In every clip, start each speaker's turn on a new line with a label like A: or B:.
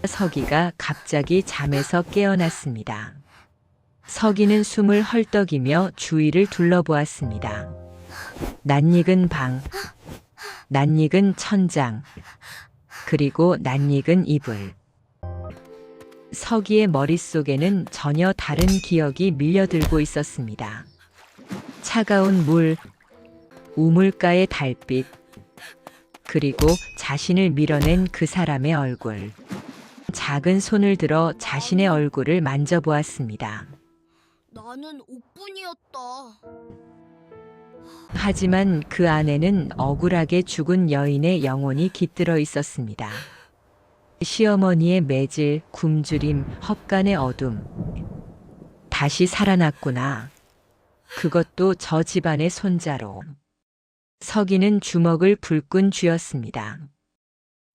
A: 서기가 갑자기 잠에서 깨어났습니다. 서기는 숨을 헐떡이며 주위를 둘러보았습니다. 낯익은 방, 낯익은 천장, 그리고 낯익은 이불. 서기의 머릿속에는 전혀 다른 기억이 밀려들고 있었습니다. 차가운 물, 우물가의 달빛, 그리고 자신을 밀어낸 그 사람의 얼굴. 작은 손을 들어 자신의 얼굴을 만져보았습니다.
B: 나는 옥분이었다.
A: 하지만 그 안에는 억울하게 죽은 여인의 영혼이 깃들어 있었습니다. 시어머니의 매질, 굶주림, 헛간의 어둠. 다시 살아났구나. 그것도 저 집안의 손자로. 서기는 주먹을 불끈 쥐었습니다.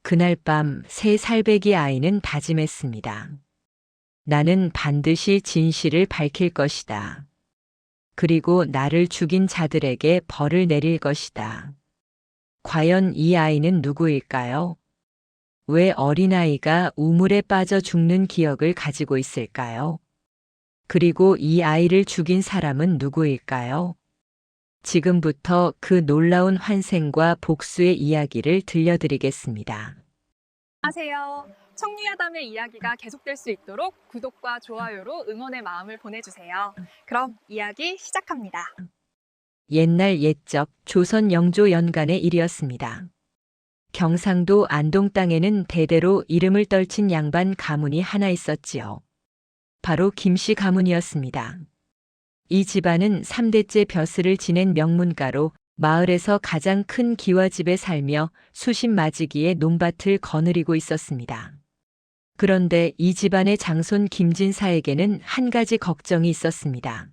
A: 그날 밤 세 살배기 아이는 다짐했습니다. 나는 반드시 진실을 밝힐 것이다. 그리고 나를 죽인 자들에게 벌을 내릴 것이다. 과연 이 아이는 누구일까요? 왜 어린아이가 우물에 빠져 죽는 기억을 가지고 있을까요? 그리고 이 아이를 죽인 사람은 누구일까요? 지금부터 그 놀라운 환생과 복수의 이야기를 들려드리겠습니다.
C: 안녕하세요. 청류야담의 이야기가 계속될 수 있도록 구독과 좋아요로 응원의 마음을 보내주세요. 그럼 이야기 시작합니다.
A: 옛날 옛적 조선 영조 연간의 일이었습니다. 경상도 안동 땅에는 대대로 이름을 떨친 양반 가문이 하나 있었지요. 바로 김씨 가문이었습니다. 이 집안은 3대째 벼슬을 지낸 명문가로 마을에서 가장 큰 기와집에 살며 수십 마지기의 논밭을 거느리고 있었습니다. 그런데 이 집안의 장손 김진사에게는 한 가지 걱정이 있었습니다.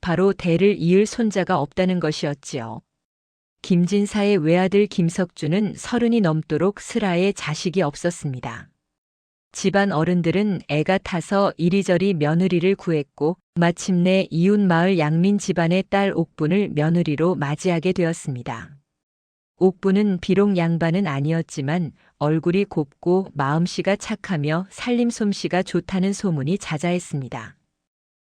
A: 바로 대를 이을 손자가 없다는 것이었지요. 김진사의 외아들 김석주는 30이 넘도록 슬하에 자식이 없었습니다. 집안 어른들은 애가 타서 이리저리 며느리를 구했고 마침내 이웃 마을 양민 집안의 딸 옥분을 며느리로 맞이하게 되었습니다. 옥분은 비록 양반은 아니었지만 얼굴이 곱고 마음씨가 착하며 살림 솜씨가 좋다는 소문이 자자했습니다.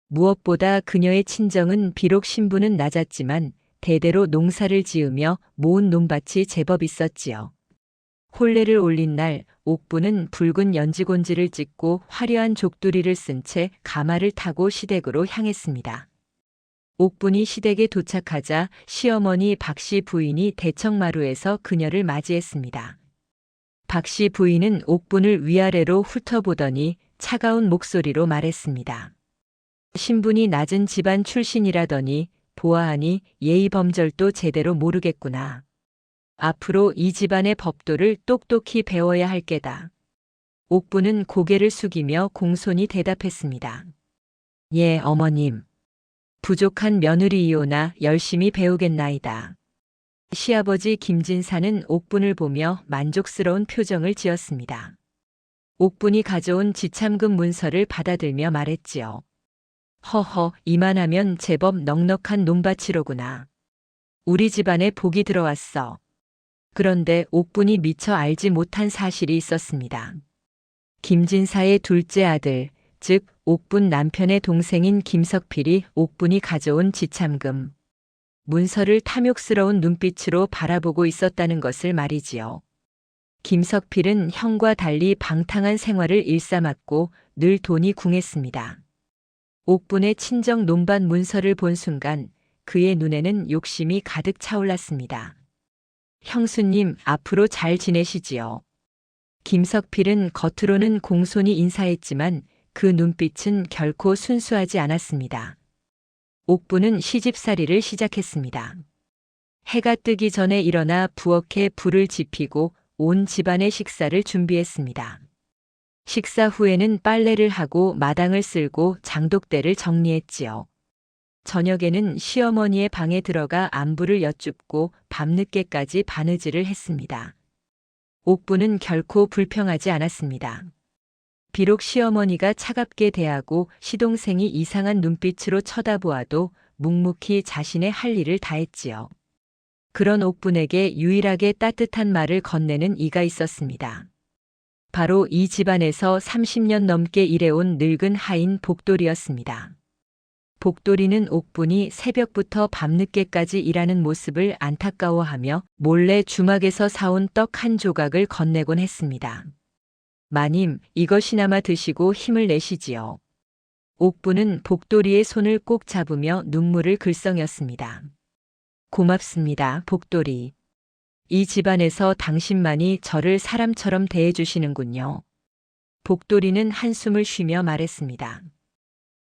A: 무엇보다 그녀의 친정은 비록 신분은 낮았지만 대대로 농사를 지으며 모은 논밭이 제법 있었지요. 혼례를 올린 날 옥부는 붉은 연지곤지를 찍고 화려한 족두리를 쓴 채 가마를 타고 시댁으로 향했습니다. 옥분이 시댁에 도착하자 시어머니 박씨 부인이 대청마루에서 그녀를 맞이했습니다. 박씨 부인은 옥분을 위아래로 훑어보더니 차가운 목소리로 말했습니다. 신분이 낮은 집안 출신이라더니 보아하니 예의범절도 제대로 모르겠구나. 앞으로 이 집안의 법도를 똑똑히 배워야 할 게다. 옥부는 고개를 숙이며 공손히 대답했습니다. 예, 어머님. 부족한 며느리이오나 열심히 배우겠나이다. 시아버지 김진사는 옥분을 보며 만족스러운 표정을 지었습니다. 옥분이 가져온 지참금 문서를 받아들며 말했지요. 허허, 이만하면 제법 넉넉한 논밭이로구나. 우리 집안에 복이 들어왔어. 그런데 옥분이 미처 알지 못한 사실이 있었습니다. 김진사의 둘째 아들, 즉 옥분 남편의 동생인 김석필이 옥분이 가져온 지참금, 문서를 탐욕스러운 눈빛으로 바라보고 있었다는 것을 말이지요. 김석필은 형과 달리 방탕한 생활을 일삼았고 늘 돈이 궁했습니다. 옥분의 친정 논밭 문서를 본 순간 그의 눈에는 욕심이 가득 차올랐습니다. 형수님, 앞으로 잘 지내시지요. 김석필은 겉으로는 공손히 인사했지만 그 눈빛은 결코 순수하지 않았습니다. 옥부는 시집살이를 시작했습니다. 해가 뜨기 전에 일어나 부엌에 불을 지피고 온 집안의 식사를 준비했습니다. 식사 후에는 빨래를 하고 마당을 쓸고 장독대를 정리했지요. 저녁에는 시어머니의 방에 들어가 안부를 여쭙고 밤늦게까지 바느질을 했습니다. 옥부는 결코 불평하지 않았습니다. 비록 시어머니가 차갑게 대하고 시동생이 이상한 눈빛으로 쳐다보아도 묵묵히 자신의 할 일을 다했지요. 그런 옥분에게 유일하게 따뜻한 말을 건네는 이가 있었습니다. 바로 이 집안에서 30년 넘게 일해온 늙은 하인 복돌이였습니다. 복돌이는 옥분이 새벽부터 밤늦게까지 일하는 모습을 안타까워하며 몰래 주막에서 사온 떡 한 조각을 건네곤 했습니다. 마님, 이것이나마 드시고 힘을 내시지요. 옥분은 복돌이의 손을 꼭 잡으며 눈물을 글썽였습니다. 고맙습니다, 복돌이. 이 집안에서 당신만이 저를 사람처럼 대해주시는군요. 복돌이는 한숨을 쉬며 말했습니다.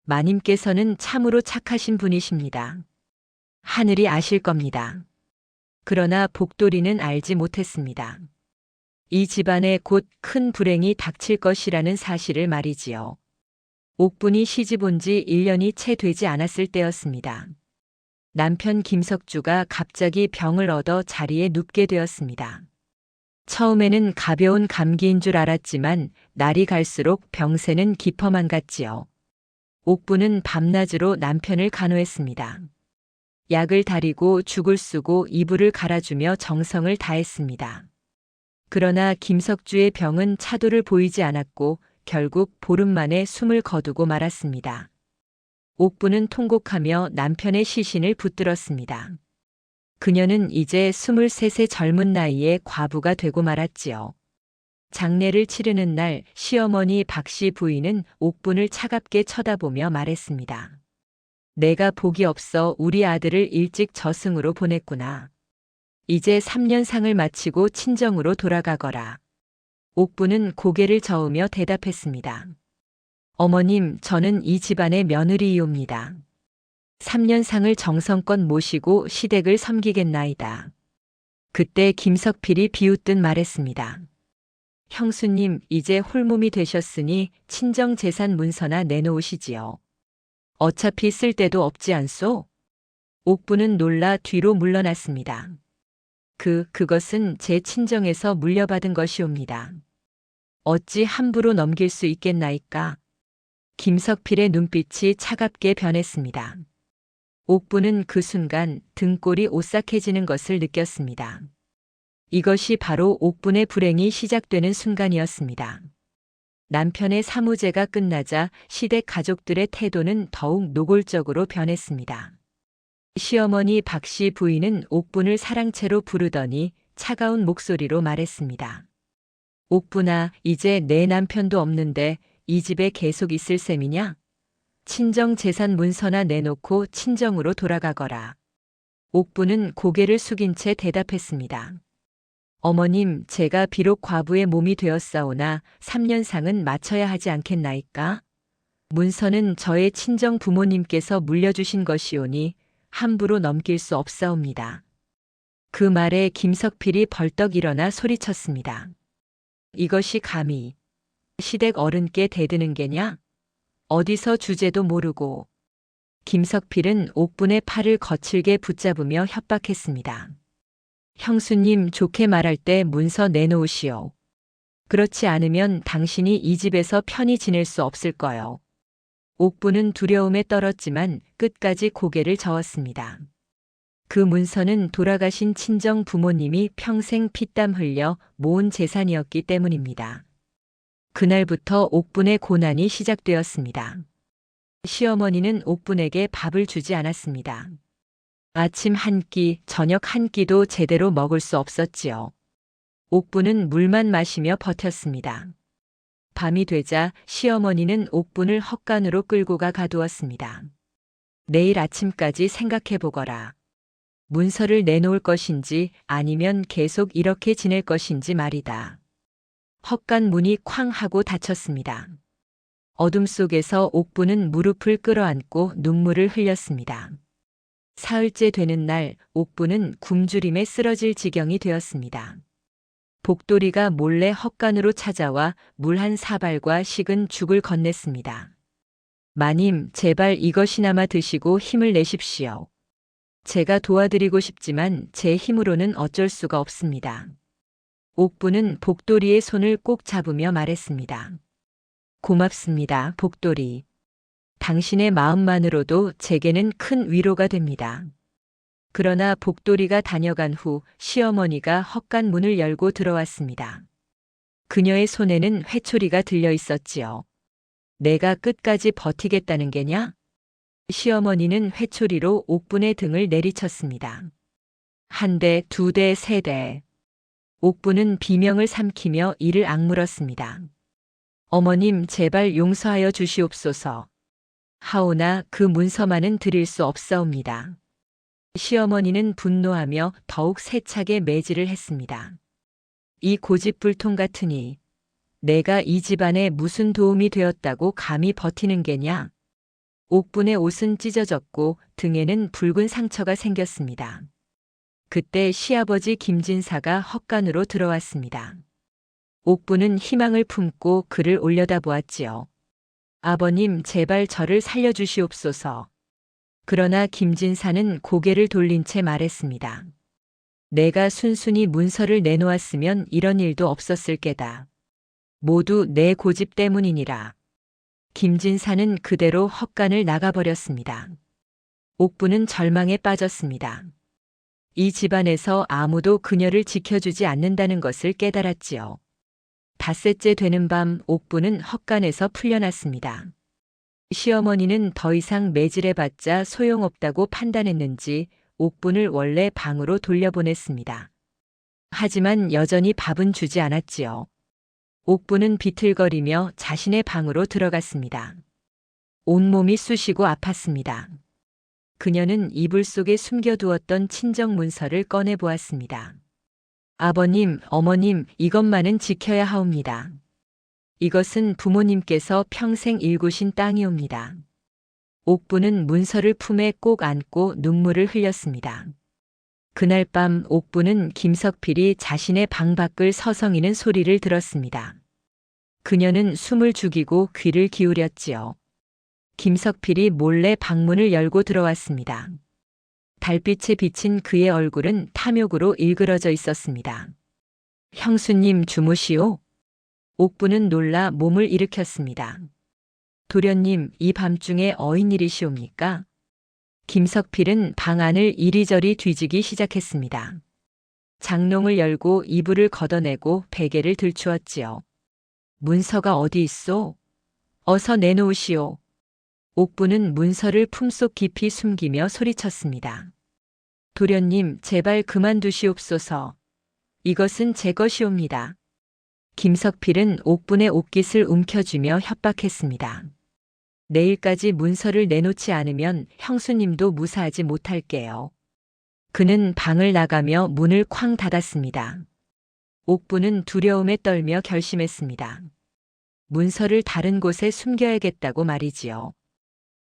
A: 마님께서는 참으로 착하신 분이십니다. 하늘이 아실 겁니다. 그러나 복돌이는 알지 못했습니다. 이 집안에 곧 큰 불행이 닥칠 것이라는 사실을 말이지요. 옥분이 시집 온 지 1년이 채 되지 않았을 때였습니다. 남편 김석주가 갑자기 병을 얻어 자리에 눕게 되었습니다. 처음에는 가벼운 감기인 줄 알았지만 날이 갈수록 병세는 깊어만 갔지요. 옥분은 밤낮으로 남편을 간호했습니다. 약을 다리고 죽을 쓰고 이불을 갈아주며 정성을 다했습니다. 그러나 김석주의 병은 차도를 보이지 않았고 결국 보름 만에 숨을 거두고 말았습니다. 옥분은 통곡하며 남편의 시신을 붙들었습니다. 그녀는 이제 23세 젊은 나이에 과부가 되고 말았지요. 장례를 치르는 날 시어머니 박씨 부인은 옥분을 차갑게 쳐다보며 말했습니다. 내가 복이 없어 우리 아들을 일찍 저승으로 보냈구나. 이제 3년상을 마치고 친정으로 돌아가거라. 옥분은 고개를 저으며 대답했습니다. 어머님, 저는 이 집안의 며느리이옵니다. 3년상을 정성껏 모시고 시댁을 섬기겠나이다. 그때 김석필이 비웃듯 말했습니다. 형수님, 이제 홀몸이 되셨으니 친정재산 문서나 내놓으시지요. 어차피 쓸 데도 없지 않소? 옥분은 놀라 뒤로 물러났습니다. 그것은 제 친정에서 물려받은 것이옵니다. 어찌 함부로 넘길 수 있겠나이까? 김석필의 눈빛이 차갑게 변했습니다. 옥분은 그 순간 등골이 오싹해지는 것을 느꼈습니다. 이것이 바로 옥분의 불행이 시작되는 순간이었습니다. 남편의 사무제가 끝나자 시댁 가족들의 태도는 더욱 노골적으로 변했습니다. 시어머니 박씨 부인은 옥분을 사랑채로 부르더니 차가운 목소리로 말했습니다. 옥분아, 이제 내 남편도 없는데 이 집에 계속 있을 셈이냐? 친정 재산 문서나 내놓고 친정으로 돌아가거라. 옥분은 고개를 숙인 채 대답했습니다. 어머님, 제가 비록 과부의 몸이 되었사오나 3년상은 마쳐야 하지 않겠나이까? 문서는 저의 친정 부모님께서 물려주신 것이오니 함부로 넘길 수 없사옵니다. 그 말에 김석필이 벌떡 일어나 소리쳤습니다. 이것이 감히 시댁 어른께 대드는 게냐? 어디서 주제도 모르고. 김석필은 옥분의 팔을 거칠게 붙잡으며 협박했습니다. 형수님, 좋게 말할 때 문서 내놓으시오. 그렇지 않으면 당신이 이 집에서 편히 지낼 수 없을 거요. 옥분은 두려움에 떨었지만 끝까지 고개를 저었습니다. 그 문서는 돌아가신 친정 부모님이 평생 피땀 흘려 모은 재산이었기 때문입니다. 그날부터 옥분의 고난이 시작되었습니다. 시어머니는 옥분에게 밥을 주지 않았습니다. 아침 한 끼, 저녁 한 끼도 제대로 먹을 수 없었지요. 옥분은 물만 마시며 버텼습니다. 밤이 되자 시어머니는 옥분을 헛간으로 끌고 가두었습니다. 내일 아침까지 생각해보거라. 문서를 내놓을 것인지 아니면 계속 이렇게 지낼 것인지 말이다. 헛간 문이 쾅 하고 닫혔습니다. 어둠 속에서 옥분은 무릎을 끌어안고 눈물을 흘렸습니다. 사흘째 되는 날 옥분은 굶주림에 쓰러질 지경이 되었습니다. 복돌이가 몰래 헛간으로 찾아와 물 한 사발과 식은 죽을 건넸습니다. 마님, 제발 이것이나마 드시고 힘을 내십시오. 제가 도와드리고 싶지만 제 힘으로는 어쩔 수가 없습니다. 옥분은 복돌이의 손을 꼭 잡으며 말했습니다. 고맙습니다, 복돌이. 당신의 마음만으로도 제게는 큰 위로가 됩니다. 그러나 복돌이가 다녀간 후 시어머니가 헛간 문을 열고 들어왔습니다. 그녀의 손에는 회초리가 들려 있었지요. 내가 끝까지 버티겠다는 게냐? 시어머니는 회초리로 옥분의 등을 내리쳤습니다. 한 대, 두 대, 세 대. 옥분은 비명을 삼키며 이를 악물었습니다. 어머님, 제발 용서하여 주시옵소서. 하오나 그 문서만은 드릴 수 없사옵니다. 시어머니는 분노하며 더욱 세차게 매질을 했습니다. 이 고집불통 같으니 내가 이 집안에 무슨 도움이 되었다고 감히 버티는 게냐? 옥분의 옷은 찢어졌고 등에는 붉은 상처가 생겼습니다. 그때 시아버지 김진사가 헛간으로 들어왔습니다. 옥분은 희망을 품고 그를 올려다보았지요. 아버님, 제발 저를 살려주시옵소서. 그러나 김진사는 고개를 돌린 채 말했습니다. 내가 순순히 문서를 내놓았으면 이런 일도 없었을 게다. 모두 내 고집 때문이니라. 김진사는 그대로 헛간을 나가버렸습니다. 옥분은 절망에 빠졌습니다. 이 집안에서 아무도 그녀를 지켜주지 않는다는 것을 깨달았지요. 닷새째 되는 밤 옥분은 헛간에서 풀려났습니다. 시어머니는 더 이상 매질해봤자 소용없다고 판단했는지 옥분을 원래 방으로 돌려보냈습니다. 하지만 여전히 밥은 주지 않았지요. 옥분은 비틀거리며 자신의 방으로 들어갔습니다. 온몸이 쑤시고 아팠습니다. 그녀는 이불 속에 숨겨두었던 친정 문서를 꺼내보았습니다. 아버님, 어머님, 이것만은 지켜야 하옵니다. 이것은 부모님께서 평생 일구신 땅이옵니다. 옥분은 문서를 품에 꼭 안고 눈물을 흘렸습니다. 그날 밤 옥분은 김석필이 자신의 방 밖을 서성이는 소리를 들었습니다. 그녀는 숨을 죽이고 귀를 기울였지요. 김석필이 몰래 방문을 열고 들어왔습니다. 달빛에 비친 그의 얼굴은 탐욕으로 일그러져 있었습니다. 형수님 주무시오? 옥분은 놀라 몸을 일으켰습니다. 도련님, 이 밤중에 어인일이시옵니까? 김석필은 방 안을 이리저리 뒤지기 시작했습니다. 장롱을 열고 이불을 걷어내고 베개를 들추었지요. 문서가 어디 있소? 어서 내놓으시오. 옥분은 문서를 품속 깊이 숨기며 소리쳤습니다. 도련님, 제발 그만두시옵소서. 이것은 제 것이옵니다. 김석필은 옥분의 옷깃을 움켜쥐며 협박했습니다. 내일까지 문서를 내놓지 않으면 형수님도 무사하지 못할게요. 그는 방을 나가며 문을 쾅 닫았습니다. 옥분은 두려움에 떨며 결심했습니다. 문서를 다른 곳에 숨겨야겠다고 말이지요.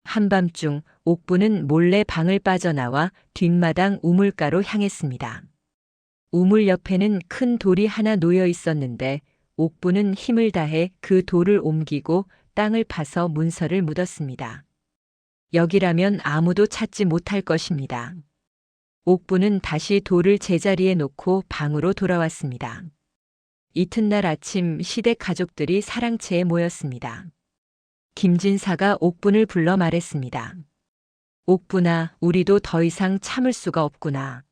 A: 한밤중 옥분은 몰래 방을 빠져나와 뒷마당 우물가로 향했습니다. 우물 옆에는 큰 돌이 하나 놓여 있었는데 옥분은 힘을 다해 그 돌을 옮기고 땅을 파서 문서를 묻었습니다. 여기라면 아무도 찾지 못할 것입니다. 옥분은 다시 돌을 제자리에 놓고 방으로 돌아왔습니다. 이튿날 아침 시댁 가족들이 사랑채에 모였습니다. 김진사가 옥분을 불러 말했습니다. 옥분아, 우리도 더 이상 참을 수가 없구나.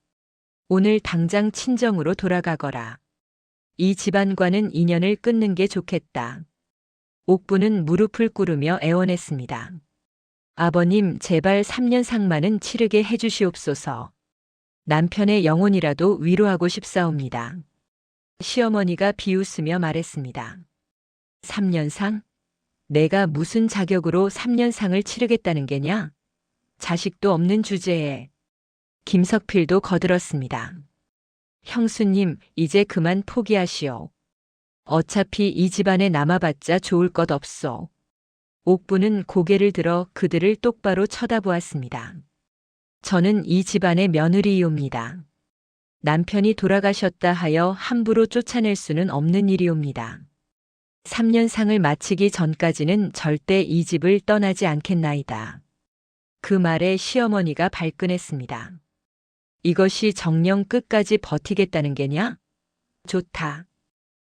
A: 오늘 당장 친정으로 돌아가거라. 이 집안과는 인연을 끊는 게 좋겠다. 옥분은 무릎을 꿇으며 애원했습니다. 아버님, 제발 3년 상만은 치르게 해주시옵소서. 남편의 영혼이라도 위로하고 싶사옵니다. 시어머니가 비웃으며 말했습니다. 3년상? 내가 무슨 자격으로 3년상을 치르겠다는 게냐? 자식도 없는 주제에. 김석필도 거들었습니다. 형수님, 이제 그만 포기하시오. 어차피 이 집안에 남아봤자 좋을 것 없소. 옥분은 고개를 들어 그들을 똑바로 쳐다보았습니다. 저는 이 집안의 며느리이옵니다. 남편이 돌아가셨다 하여 함부로 쫓아낼 수는 없는 일이옵니다. 3년상을 마치기 전까지는 절대 이 집을 떠나지 않겠나이다. 그 말에 시어머니가 발끈했습니다. 이것이 정령 끝까지 버티겠다는 게냐? 좋다.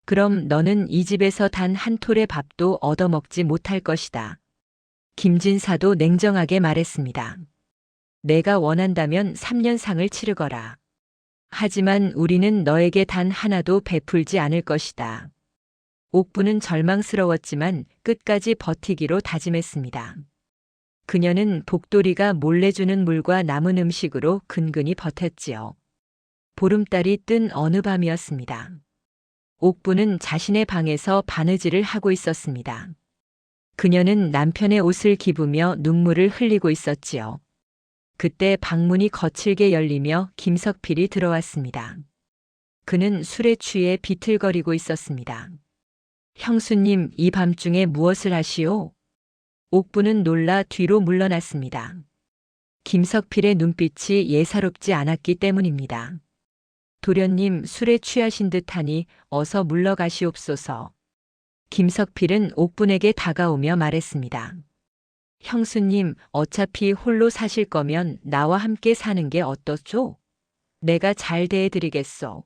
A: 그럼 너는 이 집에서 단 한 톨의 밥도 얻어먹지 못할 것이다. 김진사도 냉정하게 말했습니다. 내가 원한다면 3년상을 치르거라. 하지만 우리는 너에게 단 하나도 베풀지 않을 것이다. 옥부는 절망스러웠지만 끝까지 버티기로 다짐했습니다. 그녀는 복돌이가 몰래 주는 물과 남은 음식으로 근근히 버텼지요. 보름달이 뜬 어느 밤이었습니다. 옥부는 자신의 방에서 바느질을 하고 있었습니다. 그녀는 남편의 옷을 기부며 눈물을 흘리고 있었지요. 그때 방문이 거칠게 열리며 김석필이 들어왔습니다. 그는 술에 취해 비틀거리고 있었습니다. 형수님, 이 밤중에 무엇을 하시오? 옥부는 놀라 뒤로 물러났습니다. 김석필의 눈빛이 예사롭지 않았기 때문입니다. 도련님, 술에 취하신 듯하니 어서 물러가시옵소서. 김석필은 옥분에게 다가오며 말했습니다. 형수님, 어차피 홀로 사실 거면 나와 함께 사는 게 어떻죠? 내가 잘 대해드리겠소.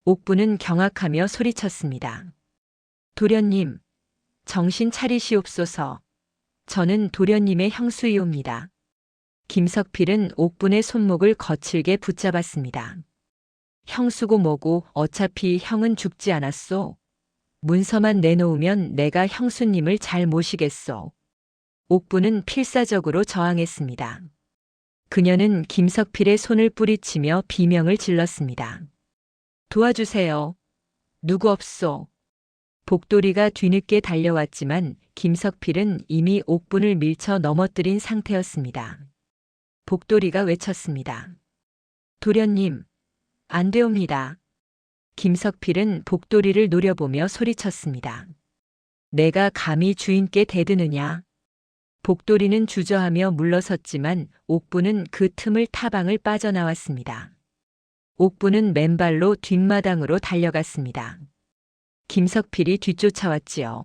A: 옥부는 경악하며 소리쳤습니다. 도련님, 정신 차리시옵소서. 저는 도련님의 형수이옵니다. 김석필은 옥분의 손목을 거칠게 붙잡았습니다. 형수고 뭐고 어차피 형은 죽지 않았소. 문서만 내놓으면 내가 형수님을 잘 모시겠소. 옥부는 필사적으로 저항했습니다. 그녀는 김석필의 손을 뿌리치며 비명을 질렀습니다. 도와주세요. 누구 없소. 복돌이가 뒤늦게 달려왔지만 김석필은 이미 옥분을 밀쳐 넘어뜨린 상태였습니다. 복돌이가 외쳤습니다. 도련님, 안 되옵니다. 김석필은 복돌이를 노려보며 소리쳤습니다. 내가 감히 주인께 대드느냐. 복돌이는 주저하며 물러섰지만 옥부는 그 틈을 타방을 빠져나왔습니다. 옥부는 맨발로 뒷마당으로 달려갔습니다. 김석필이 뒤쫓아왔지요.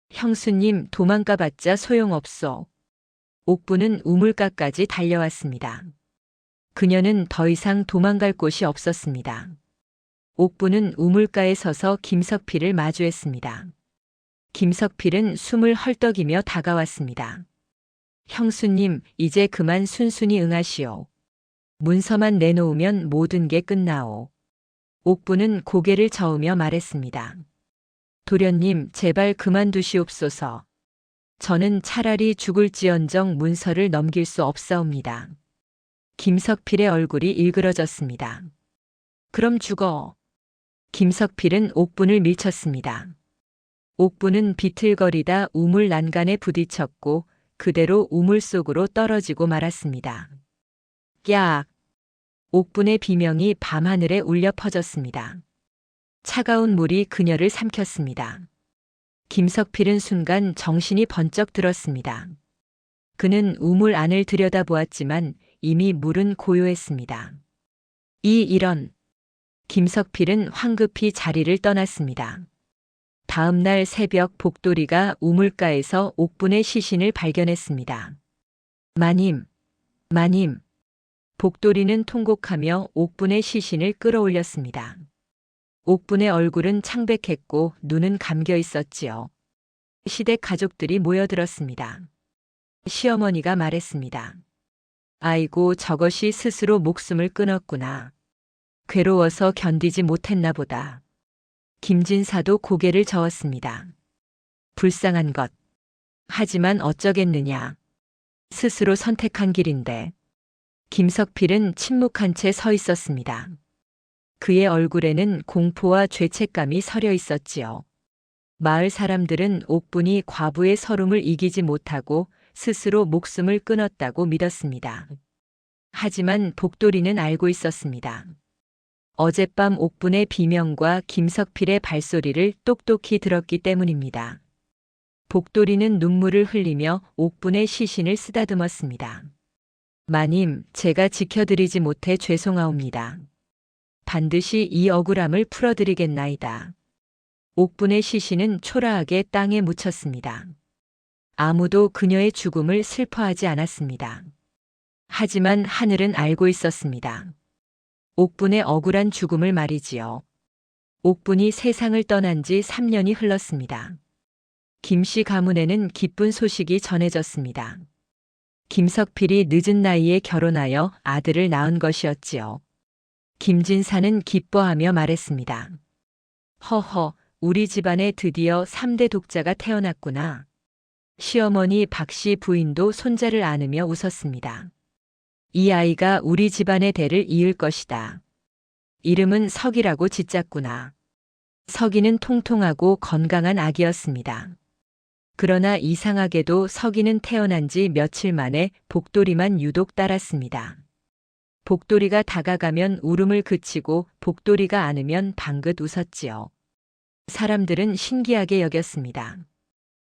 A: 형수님, 도망가봤자 소용없소. 옥부는 우물가까지 달려왔습니다. 그녀는 더 이상 도망갈 곳이 없었습니다. 옥부는 우물가에 서서 김석필을 마주했습니다. 김석필은 숨을 헐떡이며 다가왔습니다. 형수님, 이제 그만 순순히 응하시오. 문서만 내놓으면 모든 게 끝나오. 옥부는 고개를 저으며 말했습니다. 도련님, 제발 그만두시옵소서. 저는 차라리 죽을지언정 문서를 넘길 수 없사옵니다. 김석필의 얼굴이 일그러졌습니다. 그럼 죽어. 김석필은 옥분을 밀쳤습니다. 옥분은 비틀거리다 우물 난간에 부딪혔고 그대로 우물 속으로 떨어지고 말았습니다. 깍! 옥분의 비명이 밤하늘에 울려 퍼졌습니다. 차가운 물이 그녀를 삼켰습니다. 김석필은 순간 정신이 번쩍 들었습니다. 그는 우물 안을 들여다보았지만 이미 물은 고요했습니다. 이런! 김석필은 황급히 자리를 떠났습니다. 다음 날 새벽 복돌이가 우물가에서 옥분의 시신을 발견했습니다. 마님, 마님. 복돌이는 통곡하며 옥분의 시신을 끌어올렸습니다. 옥분의 얼굴은 창백했고 눈은 감겨 있었지요. 시댁 가족들이 모여들었습니다. 시어머니가 말했습니다. 아이고, 저것이 스스로 목숨을 끊었구나. 괴로워서 견디지 못했나 보다. 김진사도 고개를 저었습니다. 불쌍한 것. 하지만 어쩌겠느냐. 스스로 선택한 길인데. 김석필은 침묵한 채 서 있었습니다. 그의 얼굴에는 공포와 죄책감이 서려 있었지요. 마을 사람들은 옥분이 과부의 서름을 이기지 못하고 스스로 목숨을 끊었다고 믿었습니다. 하지만 복돌이는 알고 있었습니다. 어젯밤 옥분의 비명과 김석필의 발소리를 똑똑히 들었기 때문입니다. 복돌이는 눈물을 흘리며 옥분의 시신을 쓰다듬었습니다. 마님, 제가 지켜드리지 못해 죄송하옵니다. 반드시 이 억울함을 풀어드리겠나이다. 옥분의 시신은 초라하게 땅에 묻혔습니다. 아무도 그녀의 죽음을 슬퍼하지 않았습니다. 하지만 하늘은 알고 있었습니다. 옥분의 억울한 죽음을 말이지요. 옥분이 세상을 떠난 지 3년이 흘렀습니다. 김씨 가문에는 기쁜 소식이 전해졌습니다. 김석필이 늦은 나이에 결혼하여 아들을 낳은 것이었지요. 김진사는 기뻐하며 말했습니다. 허허, 우리 집안에 드디어 3대 독자가 태어났구나. 시어머니 박씨 부인도 손자를 안으며 웃었습니다. 이 아이가 우리 집안의 대를 이을 것이다. 이름은 석이라고 짓짰구나. 석이는 통통하고 건강한 아기였습니다. 그러나 이상하게도 석이는 태어난 지 며칠 만에 복돌이만 유독 따랐습니다. 복돌이가 다가가면 울음을 그치고 복돌이가 안으면 방긋 웃었지요. 사람들은 신기하게 여겼습니다.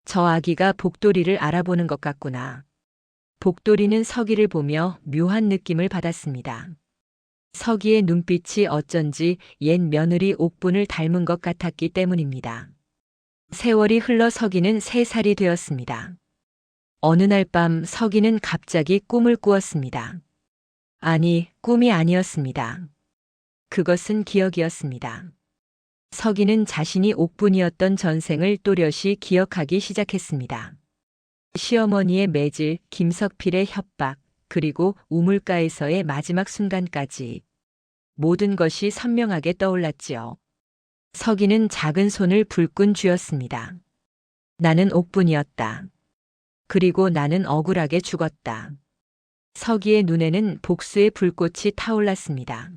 A: 저 아기가 복돌이를 알아보는 것 같구나. 복돌이는 석이를 보며 묘한 느낌을 받았습니다. 석이의 눈빛이 어쩐지 옛 며느리 옥분을 닮은 것 같았기 때문입니다. 세월이 흘러 석이는 3살이 되었습니다. 어느 날 밤 석이는 갑자기 꿈을 꾸었습니다. 아니, 꿈이 아니었습니다. 그것은 기억이었습니다. 석이는 자신이 옥분이었던 전생을 또렷이 기억하기 시작했습니다. 시어머니의 매질, 김석필의 협박, 그리고 우물가에서의 마지막 순간까지 모든 것이 선명하게 떠올랐지요. 석이는 작은 손을 불끈 쥐었습니다. 나는 옥분이었다. 그리고 나는 억울하게 죽었다. 석이의 눈에는 복수의 불꽃이 타올랐습니다.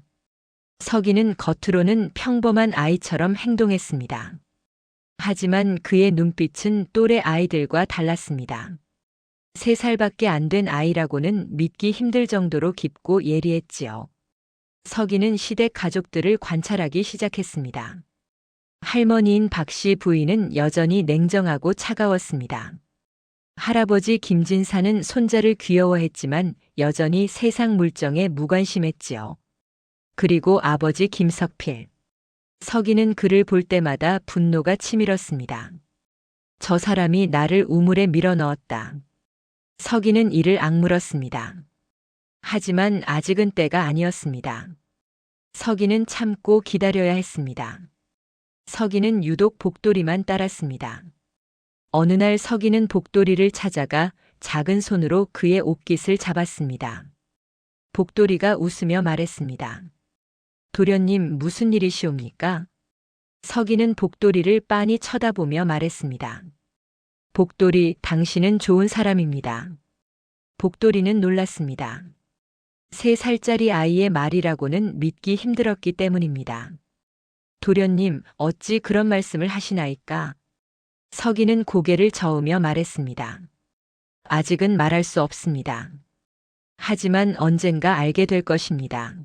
A: 석이는 겉으로는 평범한 아이처럼 행동했습니다. 하지만 그의 눈빛은 또래 아이들과 달랐습니다. 3살밖에 안 된 아이라고는 믿기 힘들 정도로 깊고 예리했지요. 석이는 시댁 가족들을 관찰하기 시작했습니다. 할머니인 박씨 부인은 여전히 냉정하고 차가웠습니다. 할아버지 김진사는 손자를 귀여워했지만 여전히 세상 물정에 무관심했지요. 그리고 아버지 김석필. 석이는 그를 볼 때마다 분노가 치밀었습니다. 저 사람이 나를 우물에 밀어 넣었다. 석이는 이를 악물었습니다. 하지만 아직은 때가 아니었습니다. 석이는 참고 기다려야 했습니다. 석이는 유독 복돌이만 따랐습니다. 어느 날 석이는 복돌이를 찾아가 작은 손으로 그의 옷깃을 잡았습니다. 복돌이가 웃으며 말했습니다. 도련님, 무슨 일이시옵니까? 석이는 복돌이를 빤히 쳐다보며 말했습니다. 복돌이, 당신은 좋은 사람입니다. 복돌이는 놀랐습니다. 3살짜리 아이의 말이라고는 믿기 힘들었기 때문입니다. 도련님, 어찌 그런 말씀을 하시나이까? 석이는 고개를 저으며 말했습니다. 아직은 말할 수 없습니다. 하지만 언젠가 알게 될 것입니다.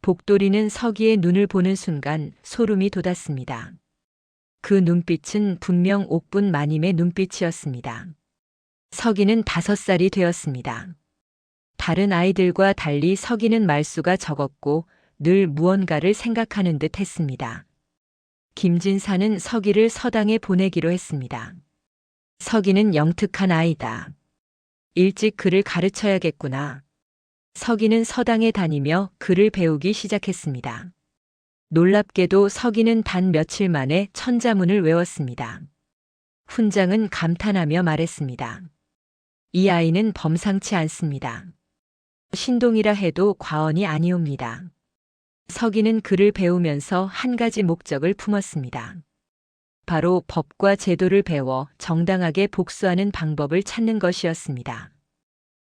A: 복돌이는 석이의 눈을 보는 순간 소름이 돋았습니다. 그 눈빛은 분명 옥분 마님의 눈빛이었습니다. 석이는 5살이 되었습니다. 다른 아이들과 달리 석이는 말수가 적었고 늘 무언가를 생각하는 듯 했습니다. 김진사는 석이를 서당에 보내기로 했습니다. 석이는 영특한 아이다. 일찍 글을 가르쳐야겠구나. 석이는 서당에 다니며 글을 배우기 시작했습니다. 놀랍게도 석이는 단 며칠 만에 천자문을 외웠습니다. 훈장은 감탄하며 말했습니다. 이 아이는 범상치 않습니다. 신동이라 해도 과언이 아니옵니다. 석이는 글을 배우면서 한 가지 목적을 품었습니다. 바로 법과 제도를 배워 정당하게 복수하는 방법을 찾는 것이었습니다.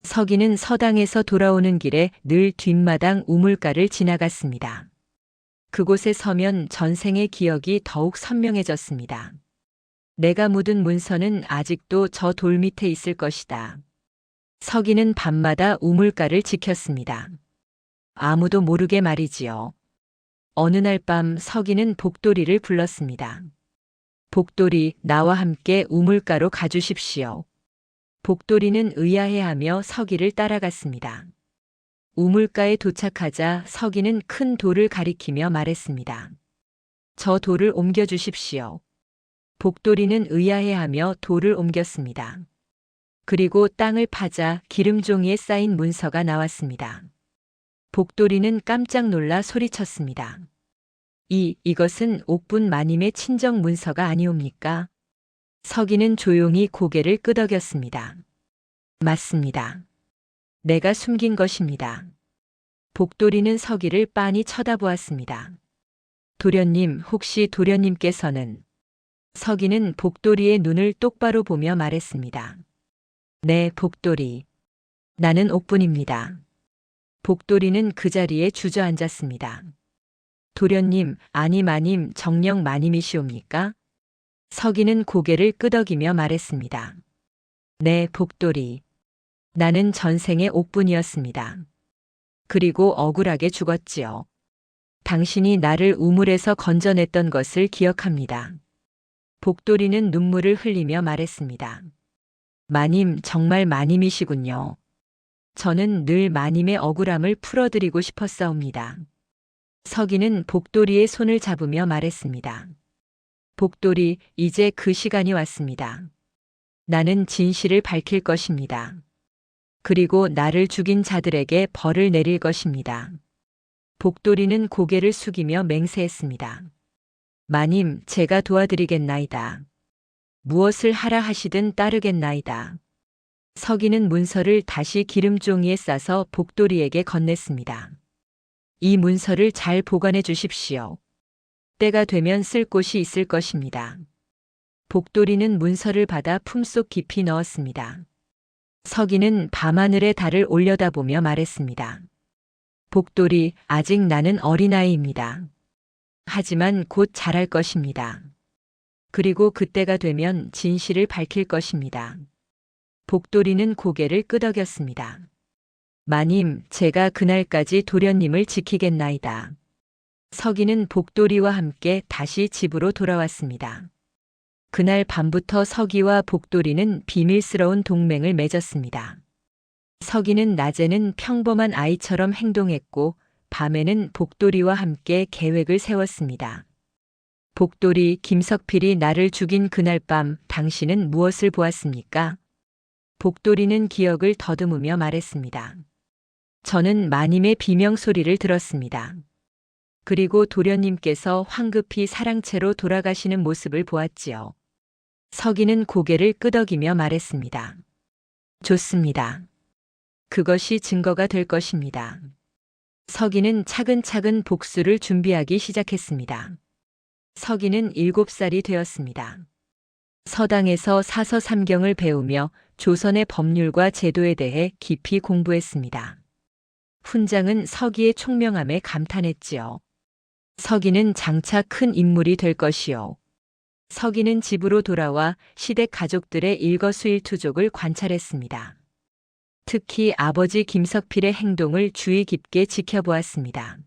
A: 석이는 서당에서 돌아오는 길에 늘 뒷마당 우물가를 지나갔습니다. 그곳에 서면 전생의 기억이 더욱 선명해졌습니다. 내가 묻은 문서는 아직도 저 돌 밑에 있을 것이다. 석이는 밤마다 우물가를 지켰습니다. 아무도 모르게 말이지요. 어느 날 밤 석이는 복돌이를 불렀습니다. 복돌이, 나와 함께 우물가로 가주십시오. 복돌이는 의아해하며 석이를 따라갔습니다. 우물가에 도착하자 석이는 큰 돌을 가리키며 말했습니다. 저 돌을 옮겨주십시오. 복돌이는 의아해하며 돌을 옮겼습니다. 그리고 땅을 파자 기름종이에 쌓인 문서가 나왔습니다. 복돌이는 깜짝 놀라 소리쳤습니다. 이것은 옥분 마님의 친정 문서가 아니옵니까? 석이는 조용히 고개를 끄덕였습니다. 맞습니다. 내가 숨긴 것입니다. 복돌이는 석이를 빤히 쳐다보았습니다. 도련님, 혹시 도련님께서는? 서기는 복돌이의 눈을 똑바로 보며 말했습니다. 네, 복돌이. 나는 옥분입니다. 복돌이는 그 자리에 주저앉았습니다. 도련님, 아니 마님, 정녕 마님이시옵니까? 서기는 고개를 끄덕이며 말했습니다. 네, 복돌이. 나는 전생의 옥분이었습니다. 그리고 억울하게 죽었지요. 당신이 나를 우물에서 건져냈던 것을 기억합니다. 복돌이는 눈물을 흘리며 말했습니다. 마님, 정말 마님이시군요. 저는 늘 마님의 억울함을 풀어드리고 싶었사옵니다. 서기는 복돌이의 손을 잡으며 말했습니다. 복돌이, 이제 그 시간이 왔습니다. 나는 진실을 밝힐 것입니다. 그리고 나를 죽인 자들에게 벌을 내릴 것입니다. 복돌이는 고개를 숙이며 맹세했습니다. 마님, 제가 도와드리겠나이다. 무엇을 하라 하시든 따르겠나이다. 서기는 문서를 다시 기름종이에 싸서 복돌이에게 건넸습니다. 이 문서를 잘 보관해 주십시오. 때가 되면 쓸 곳이 있을 것입니다. 복돌이는 문서를 받아 품속 깊이 넣었습니다. 서기는 밤하늘의 달을 올려다보며 말했습니다. 복돌이, 아직 나는 어린아이입니다. 하지만 곧 자랄 것입니다. 그리고 그때가 되면 진실을 밝힐 것입니다. 복돌이는 고개를 끄덕였습니다. 마님, 제가 그날까지 도련님을 지키겠나이다. 서기는 복돌이와 함께 다시 집으로 돌아왔습니다. 그날 밤부터 서기와 복돌이는 비밀스러운 동맹을 맺었습니다. 서기는 낮에는 평범한 아이처럼 행동했고 밤에는 복돌이와 함께 계획을 세웠습니다. 복돌이, 김석필이 나를 죽인 그날 밤 당신은 무엇을 보았습니까? 복돌이는 기억을 더듬으며 말했습니다. 저는 마님의 비명 소리를 들었습니다. 그리고 도련님께서 황급히 사랑채로 돌아가시는 모습을 보았지요. 서기는 고개를 끄덕이며 말했습니다. 좋습니다. 그것이 증거가 될 것입니다. 서기는 차근차근 복수를 준비하기 시작했습니다. 서기는 7살이 되었습니다. 서당에서 사서삼경을 배우며 조선의 법률과 제도에 대해 깊이 공부했습니다. 훈장은 서기의 총명함에 감탄했지요. 서기는 장차 큰 인물이 될 것이요. 서기는 집으로 돌아와 시댁 가족들의 일거수일투족을 관찰했습니다. 특히 아버지 김석필의 행동을 주의 깊게 지켜보았습니다.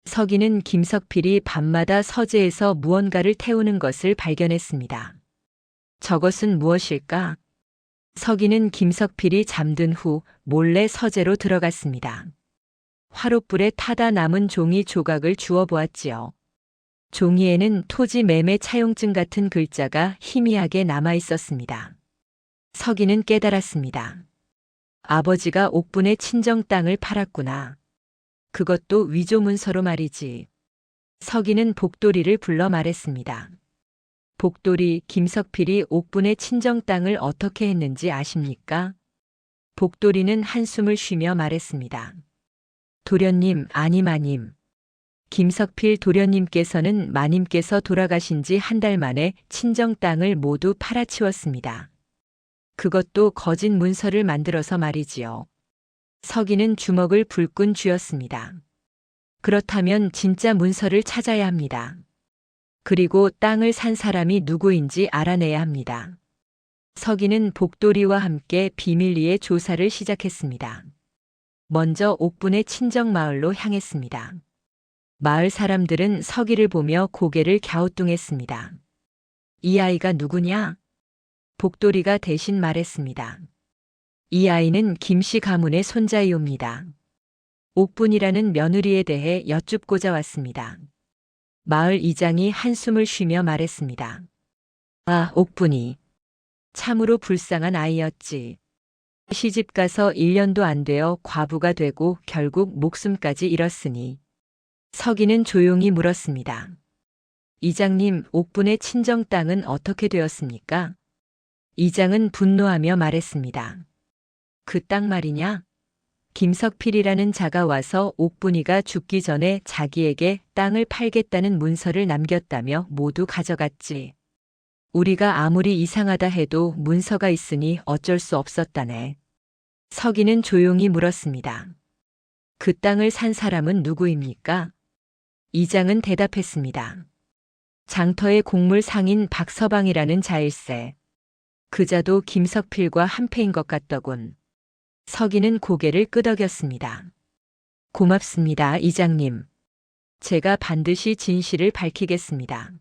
A: 서기는 김석필이 밤마다 서재에서 무언가를 태우는 것을 발견했습니다. 저것은 무엇일까? 서기는 김석필이 잠든 후 몰래 서재로 들어갔습니다. 화롯불에 타다 남은 종이 조각을 주워 보았지요. 종이에는 토지 매매 차용증 같은 글자가 희미하게 남아 있었습니다. 서기는 깨달았습니다. 아버지가 옥분의 친정 땅을 팔았구나. 그것도 위조 문서로 말이지. 서기는 복돌이를 불러 말했습니다. 복돌이, 김석필이 옥분의 친정 땅을 어떻게 했는지 아십니까? 복돌이는 한숨을 쉬며 말했습니다. 도련님, 아니 마님. 김석필 도련님께서는 마님께서 돌아가신 지 한 달 만에 친정 땅을 모두 팔아치웠습니다. 그것도 거짓 문서를 만들어서 말이지요. 서기는 주먹을 불끈 쥐었습니다. 그렇다면 진짜 문서를 찾아야 합니다. 그리고 땅을 산 사람이 누구인지 알아내야 합니다. 서기는 복돌이와 함께 비밀리에 조사를 시작했습니다. 먼저 옥분의 친정 마을로 향했습니다. 마을 사람들은 서기를 보며 고개를 갸우뚱했습니다. 이 아이가 누구냐? 복돌이가 대신 말했습니다. 이 아이는 김씨 가문의 손자이옵니다. 옥분이라는 며느리에 대해 여쭙고자 왔습니다. 마을 이장이 한숨을 쉬며 말했습니다. 아, 옥분이. 참으로 불쌍한 아이였지. 시집가서 1년도 안 되어 과부가 되고 결국 목숨까지 잃었으니. 서기는 조용히 물었습니다. 이장님, 옥분의 친정 땅은 어떻게 되었습니까? 이장은 분노하며 말했습니다. 그 땅 말이냐? 김석필이라는 자가 와서 옥분이가 죽기 전에 자기에게 땅을 팔겠다는 문서를 남겼다며 모두 가져갔지. 우리가 아무리 이상하다 해도 문서가 있으니 어쩔 수 없었다네. 서기는 조용히 물었습니다. 그 땅을 산 사람은 누구입니까? 이장은 대답했습니다. 장터의 곡물 상인 박서방이라는 자일세. 그 자도 김석필과 한패인 것 같더군. 서기는 고개를 끄덕였습니다. 고맙습니다, 이장님. 제가 반드시 진실을 밝히겠습니다.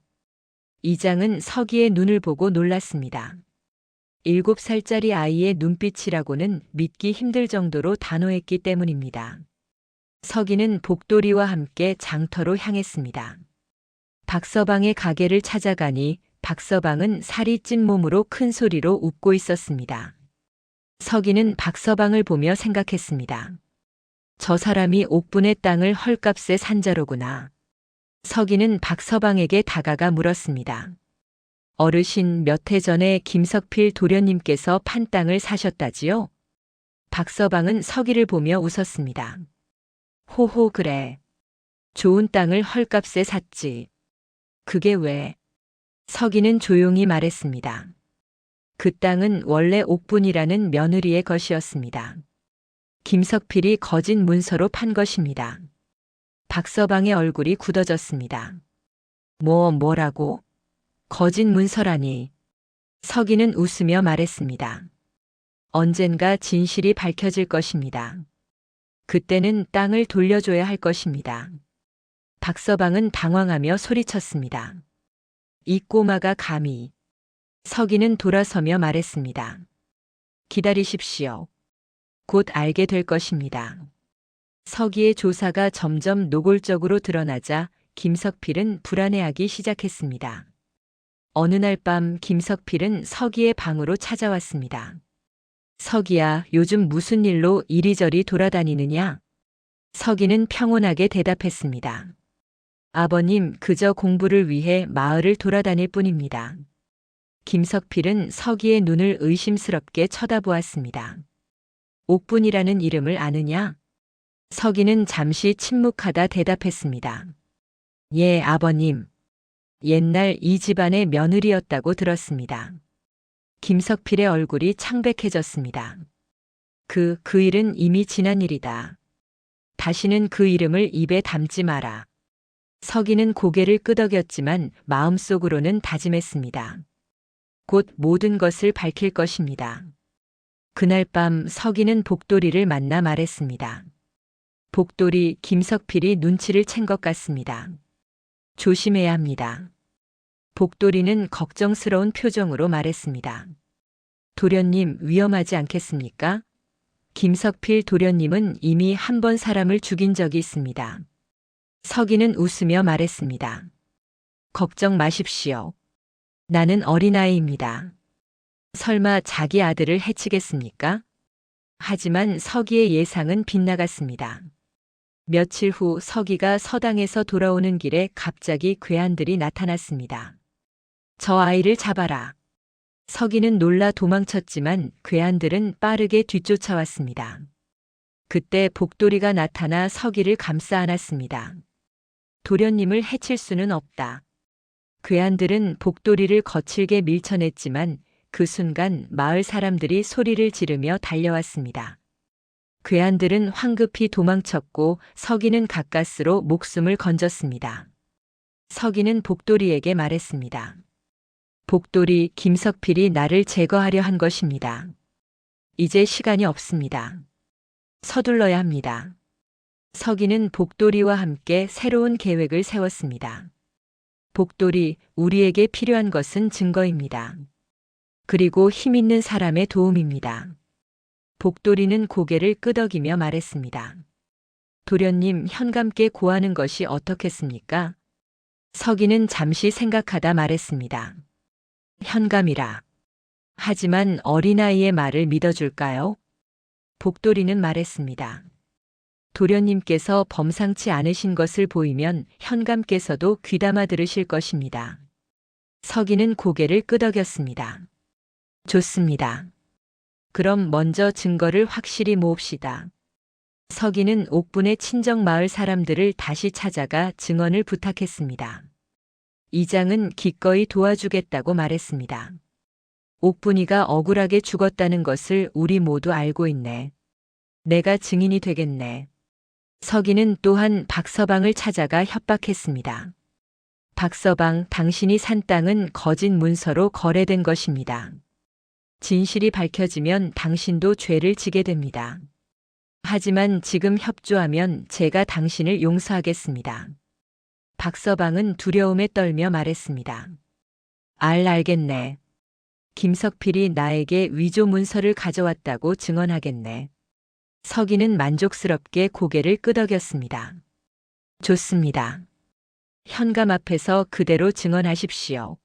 A: 이장은 서기의 눈을 보고 놀랐습니다. 7살짜리 아이의 눈빛이라고는 믿기 힘들 정도로 단호했기 때문입니다. 서기는 복돌이와 함께 장터로 향했습니다. 박서방의 가게를 찾아가니 박서방은 살이 찐 몸으로 큰 소리로 웃고 있었습니다. 서기는 박서방을 보며 생각했습니다. 저 사람이 옥분의 땅을 헐값에 산 자로구나. 서기는 박서방에게 다가가 물었습니다. 어르신, 몇 해 전에 김석필 도련님께서 판 땅을 사셨다지요? 박서방은 서기를 보며 웃었습니다. 호호, 그래. 좋은 땅을 헐값에 샀지. 그게 왜? 서기는 조용히 말했습니다. 그 땅은 원래 옥분이라는 며느리의 것이었습니다. 김석필이 거짓 문서로 판 것입니다. 박서방의 얼굴이 굳어졌습니다. 뭐라고? 거짓 문서라니. 서기는 웃으며 말했습니다. 언젠가 진실이 밝혀질 것입니다. 그때는 땅을 돌려줘야 할 것입니다. 박서방은 당황하며 소리쳤습니다. 이 꼬마가 감히. 서기는 돌아서며 말했습니다. 기다리십시오. 곧 알게 될 것입니다. 서기의 조사가 점점 노골적으로 드러나자 김석필은 불안해하기 시작했습니다. 어느 날 밤 김석필은 서기의 방으로 찾아왔습니다. 서기야, 요즘 무슨 일로 이리저리 돌아다니느냐? 서기는 평온하게 대답했습니다. 아버님, 그저 공부를 위해 마을을 돌아다닐 뿐입니다. 김석필은 서기의 눈을 의심스럽게 쳐다보았습니다. 옥분이라는 이름을 아느냐? 서기는 잠시 침묵하다 대답했습니다. 예, 아버님. 옛날 이 집안의 며느리였다고 들었습니다. 김석필의 얼굴이 창백해졌습니다. 그 일은 이미 지난 일이다. 다시는 그 이름을 입에 담지 마라. 서기는 고개를 끄덕였지만 마음속으로는 다짐했습니다. 곧 모든 것을 밝힐 것입니다. 그날 밤 서기는 복돌이를 만나 말했습니다. 복돌이, 김석필이 눈치를 챈 것 같습니다. 조심해야 합니다. 복돌이는 걱정스러운 표정으로 말했습니다. 도련님, 위험하지 않겠습니까? 김석필 도련님은 이미 한 번 사람을 죽인 적이 있습니다. 서기는 웃으며 말했습니다. 걱정 마십시오. 나는 어린아이입니다. 설마 자기 아들을 해치겠습니까? 하지만 서기의 예상은 빗나갔습니다. 며칠 후 서기가 서당에서 돌아오는 길에 갑자기 괴한들이 나타났습니다. 저 아이를 잡아라. 서기는 놀라 도망쳤지만 괴한들은 빠르게 뒤쫓아왔습니다. 그때 복돌이가 나타나 서기를 감싸 안았습니다. 도련님을 해칠 수는 없다. 괴한들은 복돌이를 거칠게 밀쳐냈지만 그 순간 마을 사람들이 소리를 지르며 달려왔습니다. 괴한들은 황급히 도망쳤고 서기는 가까스로 목숨을 건졌습니다. 서기는 복돌이에게 말했습니다. 복돌이, 김석필이 나를 제거하려 한 것입니다. 이제 시간이 없습니다. 서둘러야 합니다. 서기는 복돌이와 함께 새로운 계획을 세웠습니다. 복돌이, 우리에게 필요한 것은 증거입니다. 그리고 힘 있는 사람의 도움입니다. 복돌이는 고개를 끄덕이며 말했습니다. 도련님, 현감께 고하는 것이 어떻겠습니까? 서기는 잠시 생각하다 말했습니다. 현감이라. 하지만 어린아이의 말을 믿어줄까요? 복돌이는 말했습니다. 도련님께서 범상치 않으신 것을 보이면 현감께서도 귀담아 들으실 것입니다. 서기는 고개를 끄덕였습니다. 좋습니다. 그럼 먼저 증거를 확실히 모읍시다. 서기는 옥분의 친정 마을 사람들을 다시 찾아가 증언을 부탁했습니다. 이장은 기꺼이 도와주겠다고 말했습니다. 옥분이가 억울하게 죽었다는 것을 우리 모두 알고 있네. 내가 증인이 되겠네. 서기는 또한 박서방을 찾아가 협박했습니다. 박서방, 당신이 산 땅은 거짓 문서로 거래된 것입니다. 진실이 밝혀지면 당신도 죄를 지게 됩니다. 하지만 지금 협조하면 제가 당신을 용서하겠습니다. 박서방은 두려움에 떨며 말했습니다. 알겠네. 김석필이 나에게 위조 문서를 가져왔다고 증언하겠네. 서기는 만족스럽게 고개를 끄덕였습니다. 좋습니다. 현감 앞에서 그대로 증언하십시오.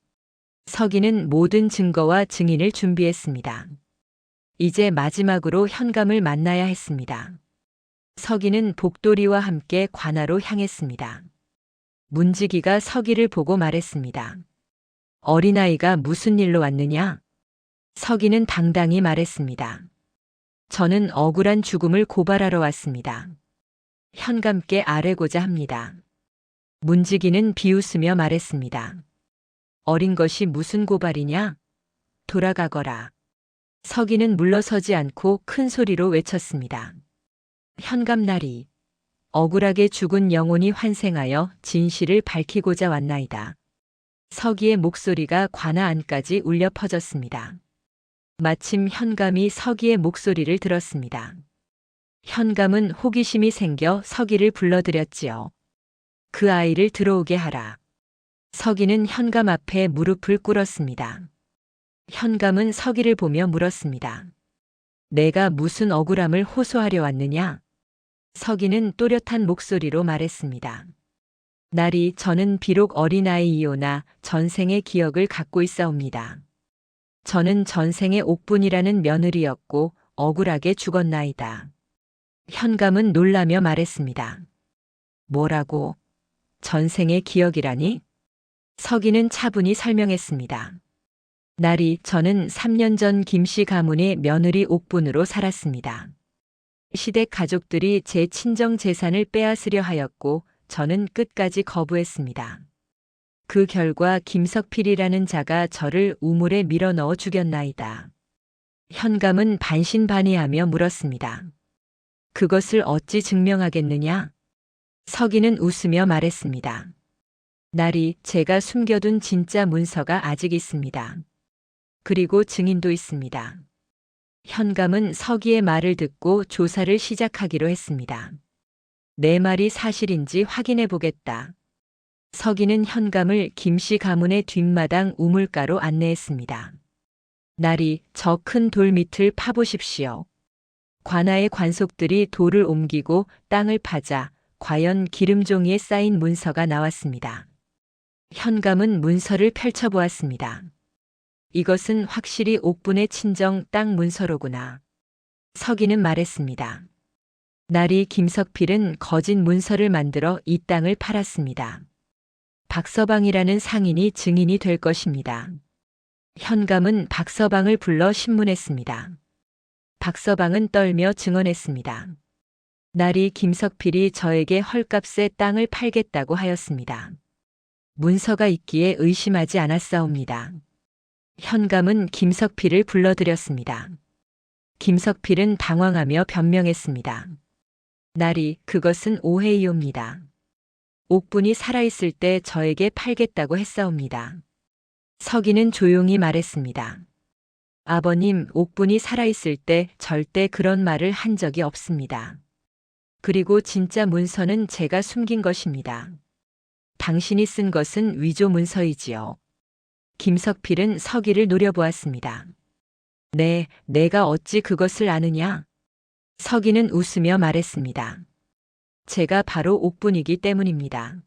A: 서기는 모든 증거와 증인을 준비했습니다. 이제 마지막으로 현감을 만나야 했습니다. 서기는 복돌이와 함께 관하로 향했습니다. 문지기가 서기를 보고 말했습니다. 어린아이가 무슨 일로 왔느냐? 서기는 당당히 말했습니다. 저는 억울한 죽음을 고발하러 왔습니다. 현감께 아뢰고자 합니다. 문지기는 비웃으며 말했습니다. 어린 것이 무슨 고발이냐? 돌아가거라. 서기는 물러서지 않고 큰 소리로 외쳤습니다. 현감나리, 억울하게 죽은 영혼이 환생하여 진실을 밝히고자 왔나이다. 서기의 목소리가 관아 안까지 울려 퍼졌습니다. 마침 현감이 서기의 목소리를 들었습니다. 현감은 호기심이 생겨 서기를 불러들였지요. 그 아이를 들어오게 하라. 서기는 현감 앞에 무릎을 꿇었습니다. 현감은 서기를 보며 물었습니다. 내가 무슨 억울함을 호소하려 왔느냐? 서기는 또렷한 목소리로 말했습니다. 나리, 저는 비록 어린아이이오나 전생의 기억을 갖고 있사옵니다. 저는 전생의 옥분이라는 며느리였고 억울하게 죽었나이다. 현감은 놀라며 말했습니다. 뭐라고? 전생의 기억이라니? 서기는 차분히 설명했습니다. 나리, 저는 3년 전 김씨 가문의 며느리 옥분으로 살았습니다. 시댁 가족들이 제 친정 재산을 빼앗으려 하였고 저는 끝까지 거부했습니다. 그 결과 김석필이라는 자가 저를 우물에 밀어넣어 죽였나이다. 현감은 반신반의하며 물었습니다. 그것을 어찌 증명하겠느냐? 서기는 웃으며 말했습니다. 나리, 제가 숨겨둔 진짜 문서가 아직 있습니다. 그리고 증인도 있습니다. 현감은 서기의 말을 듣고 조사를 시작하기로 했습니다. 내 말이 사실인지 확인해 보겠다. 서기는 현감을 김씨 가문의 뒷마당 우물가로 안내했습니다. 나리, 저 큰 돌 밑을 파보십시오. 관아의 관속들이 돌을 옮기고 땅을 파자 과연 기름종이에 쌓인 문서가 나왔습니다. 현감은 문서를 펼쳐보았습니다. 이것은 확실히 옥분의 친정 땅 문서로구나. 서기는 말했습니다. 나리, 김석필은 거짓 문서를 만들어 이 땅을 팔았습니다. 박서방이라는 상인이 증인이 될 것입니다. 현감은 박서방을 불러 신문했습니다. 박서방은 떨며 증언했습니다. 나리, 김석필이 저에게 헐값에 땅을 팔겠다고 하였습니다. 문서가 있기에 의심하지 않았사옵니다. 현감은 김석필을 불러들였습니다. 김석필은 당황하며 변명했습니다. 나리, 그것은 오해이옵니다. 옥분이 살아있을 때 저에게 팔겠다고 했사옵니다. 서기는 조용히 말했습니다. 아버님, 옥분이 살아있을 때 절대 그런 말을 한 적이 없습니다. 그리고 진짜 문서는 제가 숨긴 것입니다. 당신이 쓴 것은 위조 문서이지요. 김석필은 서기를 노려보았습니다. 네, 내가 어찌 그것을 아느냐? 서기는 웃으며 말했습니다. 제가 바로 옥분이기 때문입니다.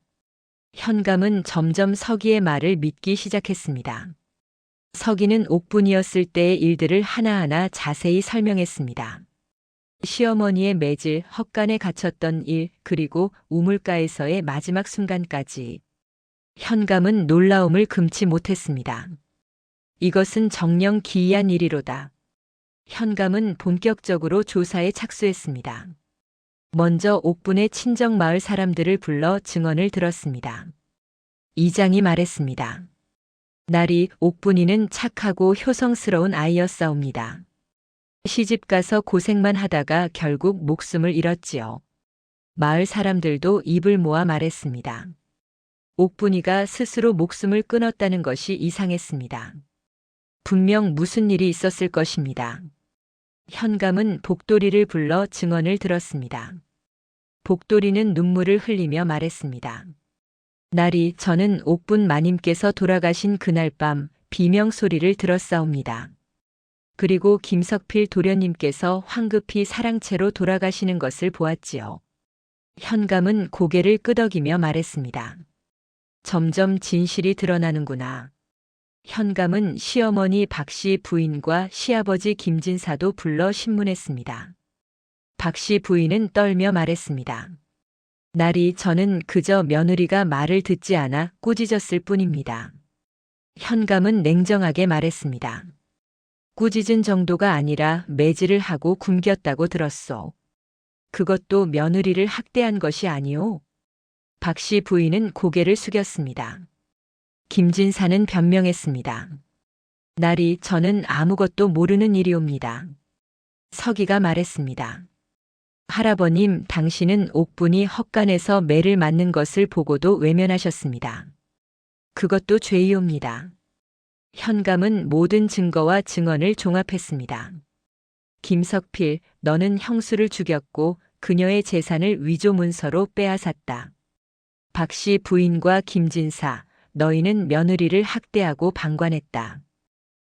A: 현감은 점점 서기의 말을 믿기 시작했습니다. 서기는 옥분이었을 때의 일들을 하나하나 자세히 설명했습니다. 시어머니의 매질, 헛간에 갇혔던 일, 그리고 우물가에서의 마지막 순간까지. 현감은 놀라움을 금치 못했습니다. 이것은 정녕 기이한 일이로다. 현감은 본격적으로 조사에 착수했습니다. 먼저 옥분의 친정 마을 사람들을 불러 증언을 들었습니다. 이장이 말했습니다. 나리 옥분이는 착하고 효성스러운 아이였사옵니다. 시집가서 고생만 하다가 결국 목숨을 잃었지요. 마을 사람들도 입을 모아 말했습니다. 옥분이가 스스로 목숨을 끊었다는 것이 이상했습니다. 분명 무슨 일이 있었을 것입니다. 현감은 복돌이를 불러 증언을 들었습니다. 복돌이는 눈물을 흘리며 말했습니다. 나리 저는 옥분 마님께서 돌아가신 그날 밤 비명 소리를 들었사옵니다. 그리고 김석필 도련님께서 황급히 사랑채로 돌아가시는 것을 보았지요. 현감은 고개를 끄덕이며 말했습니다. 점점 진실이 드러나는구나. 현감은 시어머니 박씨 부인과 시아버지 김진사도 불러 신문했습니다. 박씨 부인은 떨며 말했습니다. 나리 저는 그저 며느리가 말을 듣지 않아 꾸짖었을 뿐입니다. 현감은 냉정하게 말했습니다. 꾸짖은 정도가 아니라 매질을 하고 굶겼다고 들었소. 그것도 며느리를 학대한 것이 아니오. 박씨 부인은 고개를 숙였습니다. 김진사는 변명했습니다. 나리 저는 아무것도 모르는 일이옵니다. 서기가 말했습니다. 할아버님 당신은 옥분이 헛간에서 매를 맞는 것을 보고도 외면하셨습니다. 그것도 죄이옵니다. 현감은 모든 증거와 증언을 종합했습니다. 김석필, 너는 형수를 죽였고 그녀의 재산을 위조 문서로 빼앗았다. 박씨 부인과 김진사, 너희는 며느리를 학대하고 방관했다.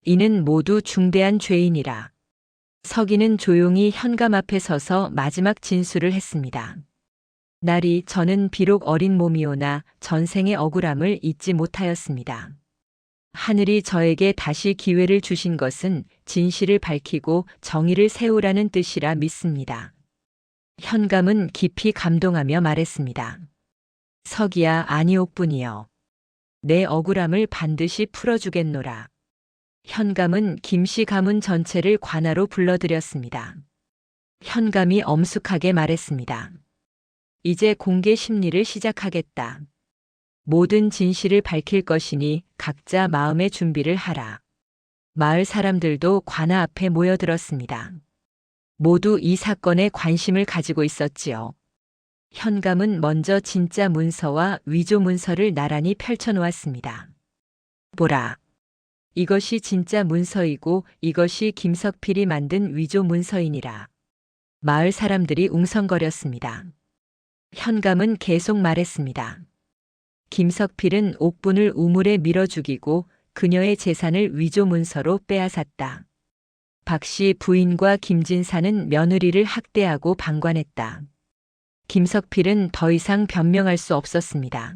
A: 이는 모두 중대한 죄인이라. 서기는 조용히 현감 앞에 서서 마지막 진술을 했습니다. 나리 저는 비록 어린 몸이오나 전생의 억울함을 잊지 못하였습니다. 하늘이 저에게 다시 기회를 주신 것은 진실을 밝히고 정의를 세우라는 뜻이라 믿습니다. 현감은 깊이 감동하며 말했습니다. 서기야 아니옥뿐이여. 내 억울함을 반드시 풀어주겠노라. 현감은 김씨 가문 전체를 관하로 불러들였습니다. 현감이 엄숙하게 말했습니다. 이제 공개 심리를 시작하겠다. 모든 진실을 밝힐 것이니 각자 마음의 준비를 하라. 마을 사람들도 관아 앞에 모여들었습니다. 모두 이 사건에 관심을 가지고 있었지요. 현감은 먼저 진짜 문서와 위조 문서를 나란히 펼쳐놓았습니다. 보라. 이것이 진짜 문서이고 이것이 김석필이 만든 위조 문서이니라. 마을 사람들이 웅성거렸습니다. 현감은 계속 말했습니다. 김석필은 옥분을 우물에 밀어 죽이고 그녀의 재산을 위조 문서로 빼앗았다. 박씨 부인과 김진사는 며느리를 학대하고 방관했다. 김석필은 더 이상 변명할 수 없었습니다.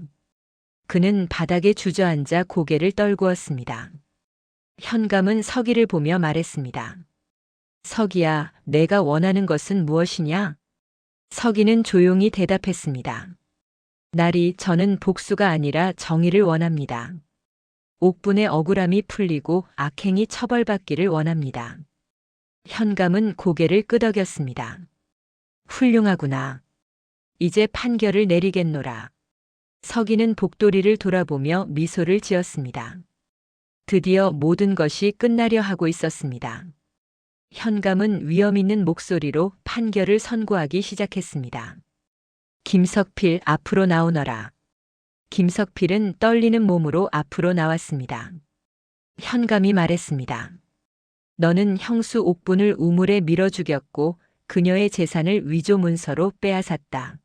A: 그는 바닥에 주저앉아 고개를 떨구었습니다. 현감은 서기를 보며 말했습니다. 서기야, 내가 원하는 것은 무엇이냐? 서기는 조용히 대답했습니다. 나리 저는 복수가 아니라 정의를 원합니다. 옥분의 억울함이 풀리고 악행이 처벌받기를 원합니다. 현감은 고개를 끄덕였습니다. 훌륭하구나. 이제 판결을 내리겠노라. 서기는 복돌이를 돌아보며 미소를 지었습니다. 드디어 모든 것이 끝나려 하고 있었습니다. 현감은 위험 있는 목소리로 판결을 선고하기 시작했습니다. 김석필 앞으로 나오너라. 김석필은 떨리는 몸으로 앞으로 나왔습니다. 현감이 말했습니다. 너는 형수 옥분을 우물에 밀어 죽였고 그녀의 재산을 위조 문서로 빼앗았다.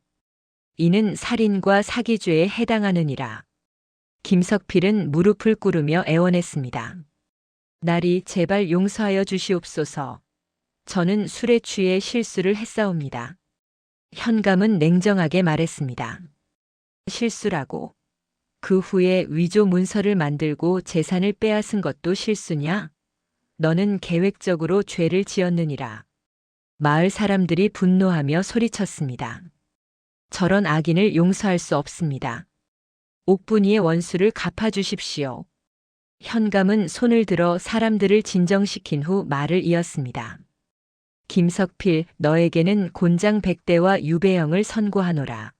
A: 이는 살인과 사기죄에 해당하느니라. 김석필은 무릎을 꿇으며 애원했습니다. 나리 제발 용서하여 주시옵소서. 저는 술에 취해 실수를 했사옵니다. 현감은 냉정하게 말했습니다. 실수라고. 그 후에 위조 문서를 만들고 재산을 빼앗은 것도 실수냐? 너는 계획적으로 죄를 지었느니라. 마을 사람들이 분노하며 소리쳤습니다. 저런 악인을 용서할 수 없습니다. 옥분이의 원수를 갚아주십시오. 현감은 손을 들어 사람들을 진정시킨 후 말을 이었습니다. 김석필, 너에게는 곤장 100대와 유배형을 선고하노라.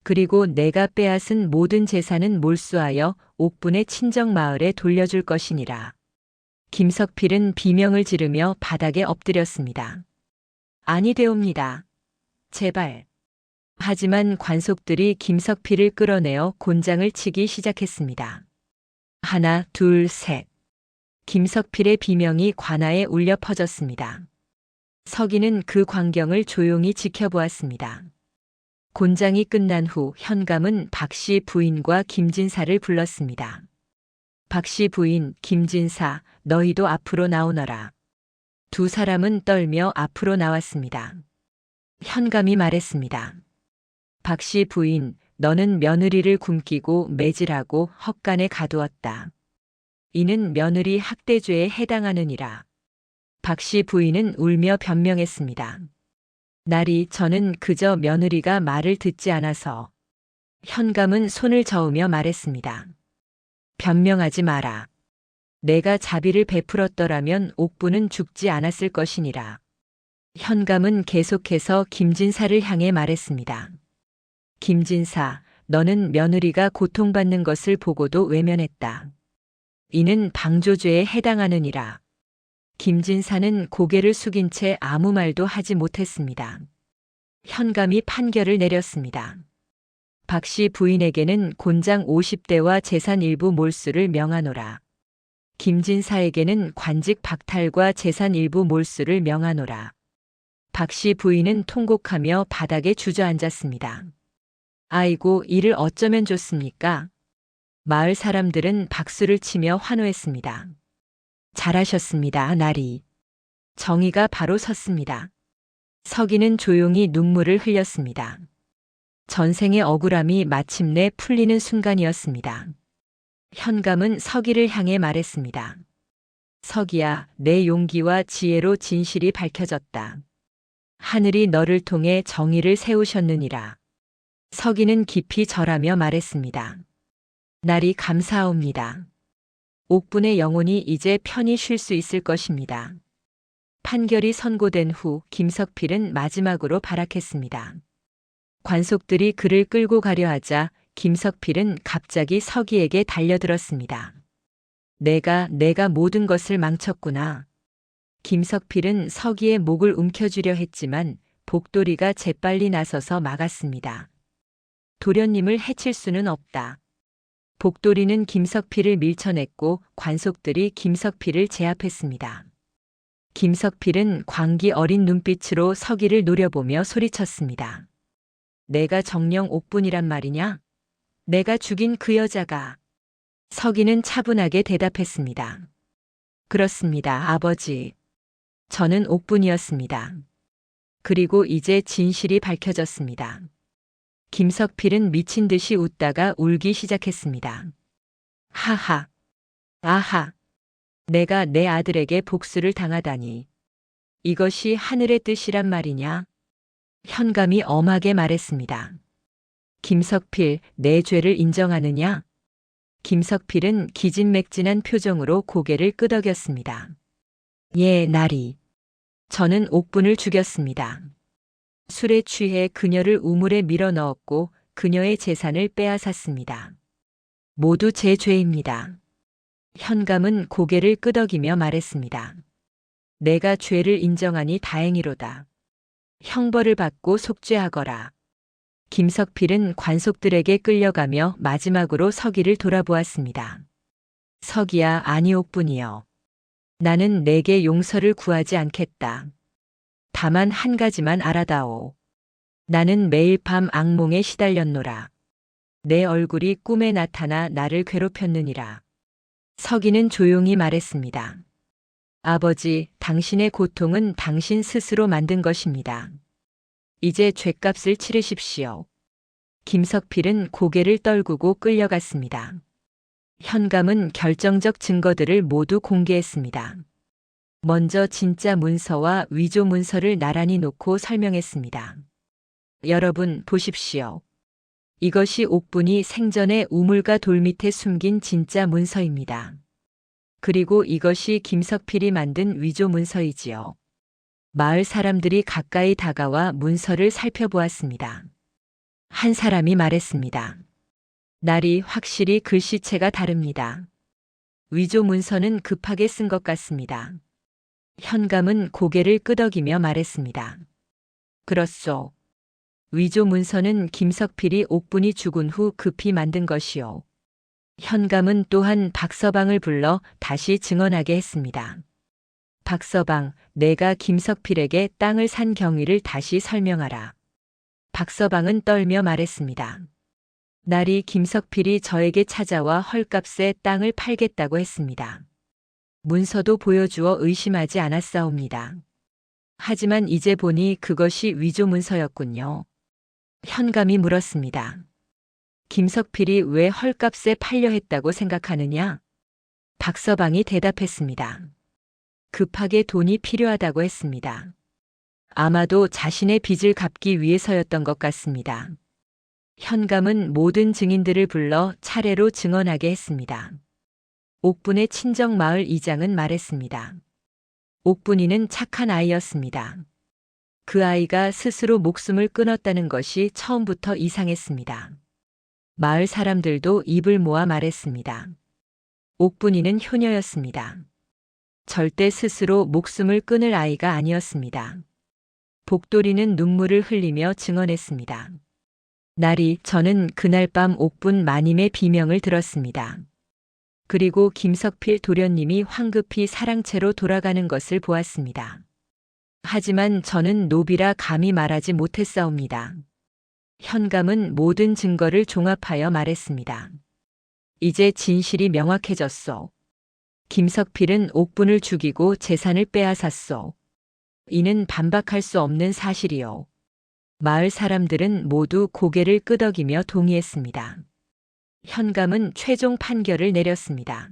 A: 그리고 내가 빼앗은 모든 재산은 몰수하여 옥분의 친정 마을에 돌려줄 것이니라. 김석필은 비명을 지르며 바닥에 엎드렸습니다. 아니 되옵니다. 제발. 하지만 관속들이 김석필을 끌어내어 곤장을 치기 시작했습니다. 하나, 둘, 셋. 김석필의 비명이 관아에 울려 퍼졌습니다. 서기는 그 광경을 조용히 지켜보았습니다. 곤장이 끝난 후 현감은 박씨 부인과 김진사를 불렀습니다. 박씨 부인, 김진사, 너희도 앞으로 나오너라. 두 사람은 떨며 앞으로 나왔습니다. 현감이 말했습니다. 박씨 부인, 너는 며느리를 굶기고 매질하고 헛간에 가두었다. 이는 며느리 학대죄에 해당하느니라. 박씨 부인은 울며 변명했습니다. 나리, 저는 그저 며느리가 말을 듣지 않아서. 현감은 손을 저으며 말했습니다. 변명하지 마라. 내가 자비를 베풀었더라면 옥부는 죽지 않았을 것이니라. 현감은 계속해서 김진사를 향해 말했습니다. 김진사, 너는 며느리가 고통받는 것을 보고도 외면했다. 이는 방조죄에 해당하느니라. 김진사는 고개를 숙인 채 아무 말도 하지 못했습니다. 현감이 판결을 내렸습니다. 박씨 부인에게는 곤장 50대와 재산 일부 몰수를 명하노라. 김진사에게는 관직 박탈과 재산 일부 몰수를 명하노라. 박씨 부인은 통곡하며 바닥에 주저앉았습니다. 아이고, 이를 어쩌면 좋습니까? 마을 사람들은 박수를 치며 환호했습니다. 잘하셨습니다, 나리. 정의가 바로 섰습니다. 서기는 조용히 눈물을 흘렸습니다. 전생의 억울함이 마침내 풀리는 순간이었습니다. 현감은 서기를 향해 말했습니다. 서기야, 내 용기와 지혜로 진실이 밝혀졌다. 하늘이 너를 통해 정의를 세우셨느니라. 서기는 깊이 절하며 말했습니다. 나리, 감사하옵니다. 옥분의 영혼이 이제 편히 쉴 수 있을 것입니다. 판결이 선고된 후 김석필은 마지막으로 발악했습니다. 관속들이 그를 끌고 가려 하자 김석필은 갑자기 서기에게 달려들었습니다. 내가 모든 것을 망쳤구나. 김석필은 서기의 목을 움켜쥐려 했지만 복돌이가 재빨리 나서서 막았습니다. 도련님을 해칠 수는 없다. 복돌이는 김석필을 밀쳐냈고 관속들이 김석필을 제압했습니다. 김석필은 광기 어린 눈빛으로 서기를 노려보며 소리쳤습니다. 내가 정녕 옥분이란 말이냐? 내가 죽인 그 여자가. 서기는 차분하게 대답했습니다. 그렇습니다, 아버지. 저는 옥분이었습니다. 그리고 이제 진실이 밝혀졌습니다. 김석필은 미친 듯이 웃다가 울기 시작했습니다. 하하. 아하. 내가 내 아들에게 복수를 당하다니. 이것이 하늘의 뜻이란 말이냐? 현감이 엄하게 말했습니다. 김석필, 내 죄를 인정하느냐? 김석필은 기진맥진한 표정으로 고개를 끄덕였습니다. 예, 나리. 저는 옥분을 죽였습니다. 술에 취해 그녀를 우물에 밀어 넣었고 그녀의 재산을 빼앗았습니다. 모두 제 죄입니다. 현감은 고개를 끄덕이며 말했습니다. 내가 죄를 인정하니 다행이로다. 형벌을 받고 속죄하거라. 김석필은 관속들에게 끌려가며 마지막으로 서기를 돌아보았습니다. 서기야, 아니 옥분이여. 나는 내게 용서를 구하지 않겠다. 다만 한 가지만 알아다오. 나는 매일 밤 악몽에 시달렸노라. 내 얼굴이 꿈에 나타나 나를 괴롭혔느니라. 서기는 조용히 말했습니다. 아버지, 당신의 고통은 당신 스스로 만든 것입니다. 이제 죗값을 치르십시오. 김석필은 고개를 떨구고 끌려갔습니다. 현감은 결정적 증거들을 모두 공개했습니다. 먼저 진짜 문서와 위조 문서를 나란히 놓고 설명했습니다. 여러분, 보십시오. 이것이 옥분이 생전에 우물과 돌 밑에 숨긴 진짜 문서입니다. 그리고 이것이 김석필이 만든 위조 문서이지요. 마을 사람들이 가까이 다가와 문서를 살펴보았습니다. 한 사람이 말했습니다. 날이 확실히 글씨체가 다릅니다. 위조 문서는 급하게 쓴 것 같습니다. 현감은 고개를 끄덕이며 말했습니다. 그렇소. 위조 문서는 김석필이 옥분이 죽은 후 급히 만든 것이요. 현감은 또한 박서방을 불러 다시 증언하게 했습니다. 박서방, 내가 김석필에게 땅을 산 경위를 다시 설명하라. 박서방은 떨며 말했습니다. 날이 김석필이 저에게 찾아와 헐값에 땅을 팔겠다고 했습니다. 문서도 보여주어 의심하지 않았사옵니다. 하지만 이제 보니 그것이 위조 문서였군요. 현감이 물었습니다. 김석필이 왜 헐값에 팔려 했다고 생각하느냐? 박서방이 대답했습니다. 급하게 돈이 필요하다고 했습니다. 아마도 자신의 빚을 갚기 위해서였던 것 같습니다. 현감은 모든 증인들을 불러 차례로 증언하게 했습니다. 옥분의 친정마을 이장은 말했습니다. 옥분이는 착한 아이였습니다. 그 아이가 스스로 목숨을 끊었다는 것이 처음부터 이상했습니다. 마을 사람들도 입을 모아 말했습니다. 옥분이는 효녀였습니다. 절대 스스로 목숨을 끊을 아이가 아니었습니다. 복돌이는 눈물을 흘리며 증언했습니다. 날이 저는 그날 밤 옥분 마님의 비명을 들었습니다. 그리고 김석필 도련님이 황급히 사랑채로 돌아가는 것을 보았습니다. 하지만 저는 노비라 감히 말하지 못했사옵니다. 현감은 모든 증거를 종합하여 말했습니다. 이제 진실이 명확해졌소. 김석필은 옥분을 죽이고 재산을 빼앗았소. 이는 반박할 수 없는 사실이요. 마을 사람들은 모두 고개를 끄덕이며 동의했습니다. 현감은 최종 판결을 내렸습니다.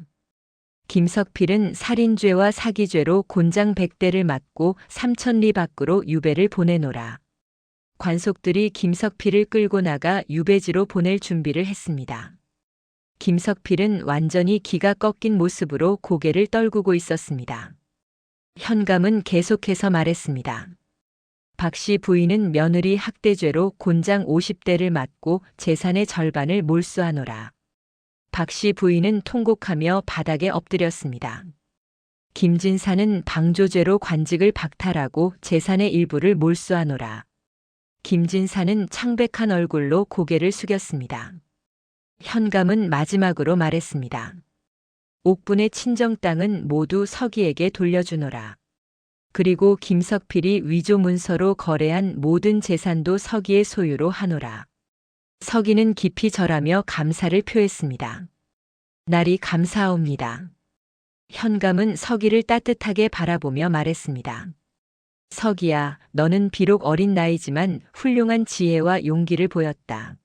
A: 김석필은 살인죄와 사기죄로 곤장 100대를 맞고 3,000리 밖으로 유배를 보내노라. 관속들이 김석필을 끌고 나가 유배지로 보낼 준비를 했습니다. 김석필은 완전히 기가 꺾인 모습으로 고개를 떨구고 있었습니다. 현감은 계속해서 말했습니다. 박씨 부인은 며느리 학대죄로 곤장 50대를 맞고 재산의 절반을 몰수하노라. 박씨 부인은 통곡하며 바닥에 엎드렸습니다. 김진사는 방조죄로 관직을 박탈하고 재산의 일부를 몰수하노라. 김진사는 창백한 얼굴로 고개를 숙였습니다. 현감은 마지막으로 말했습니다. 옥분의 친정 땅은 모두 서기에게 돌려주노라. 그리고 김석필이 위조 문서로 거래한 모든 재산도 서기의 소유로 하노라. 서기는 깊이 절하며 감사를 표했습니다. 날이 감사하옵니다. 현감은 서기를 따뜻하게 바라보며 말했습니다. 서기야, 너는 비록 어린 나이지만 훌륭한 지혜와 용기를 보였다.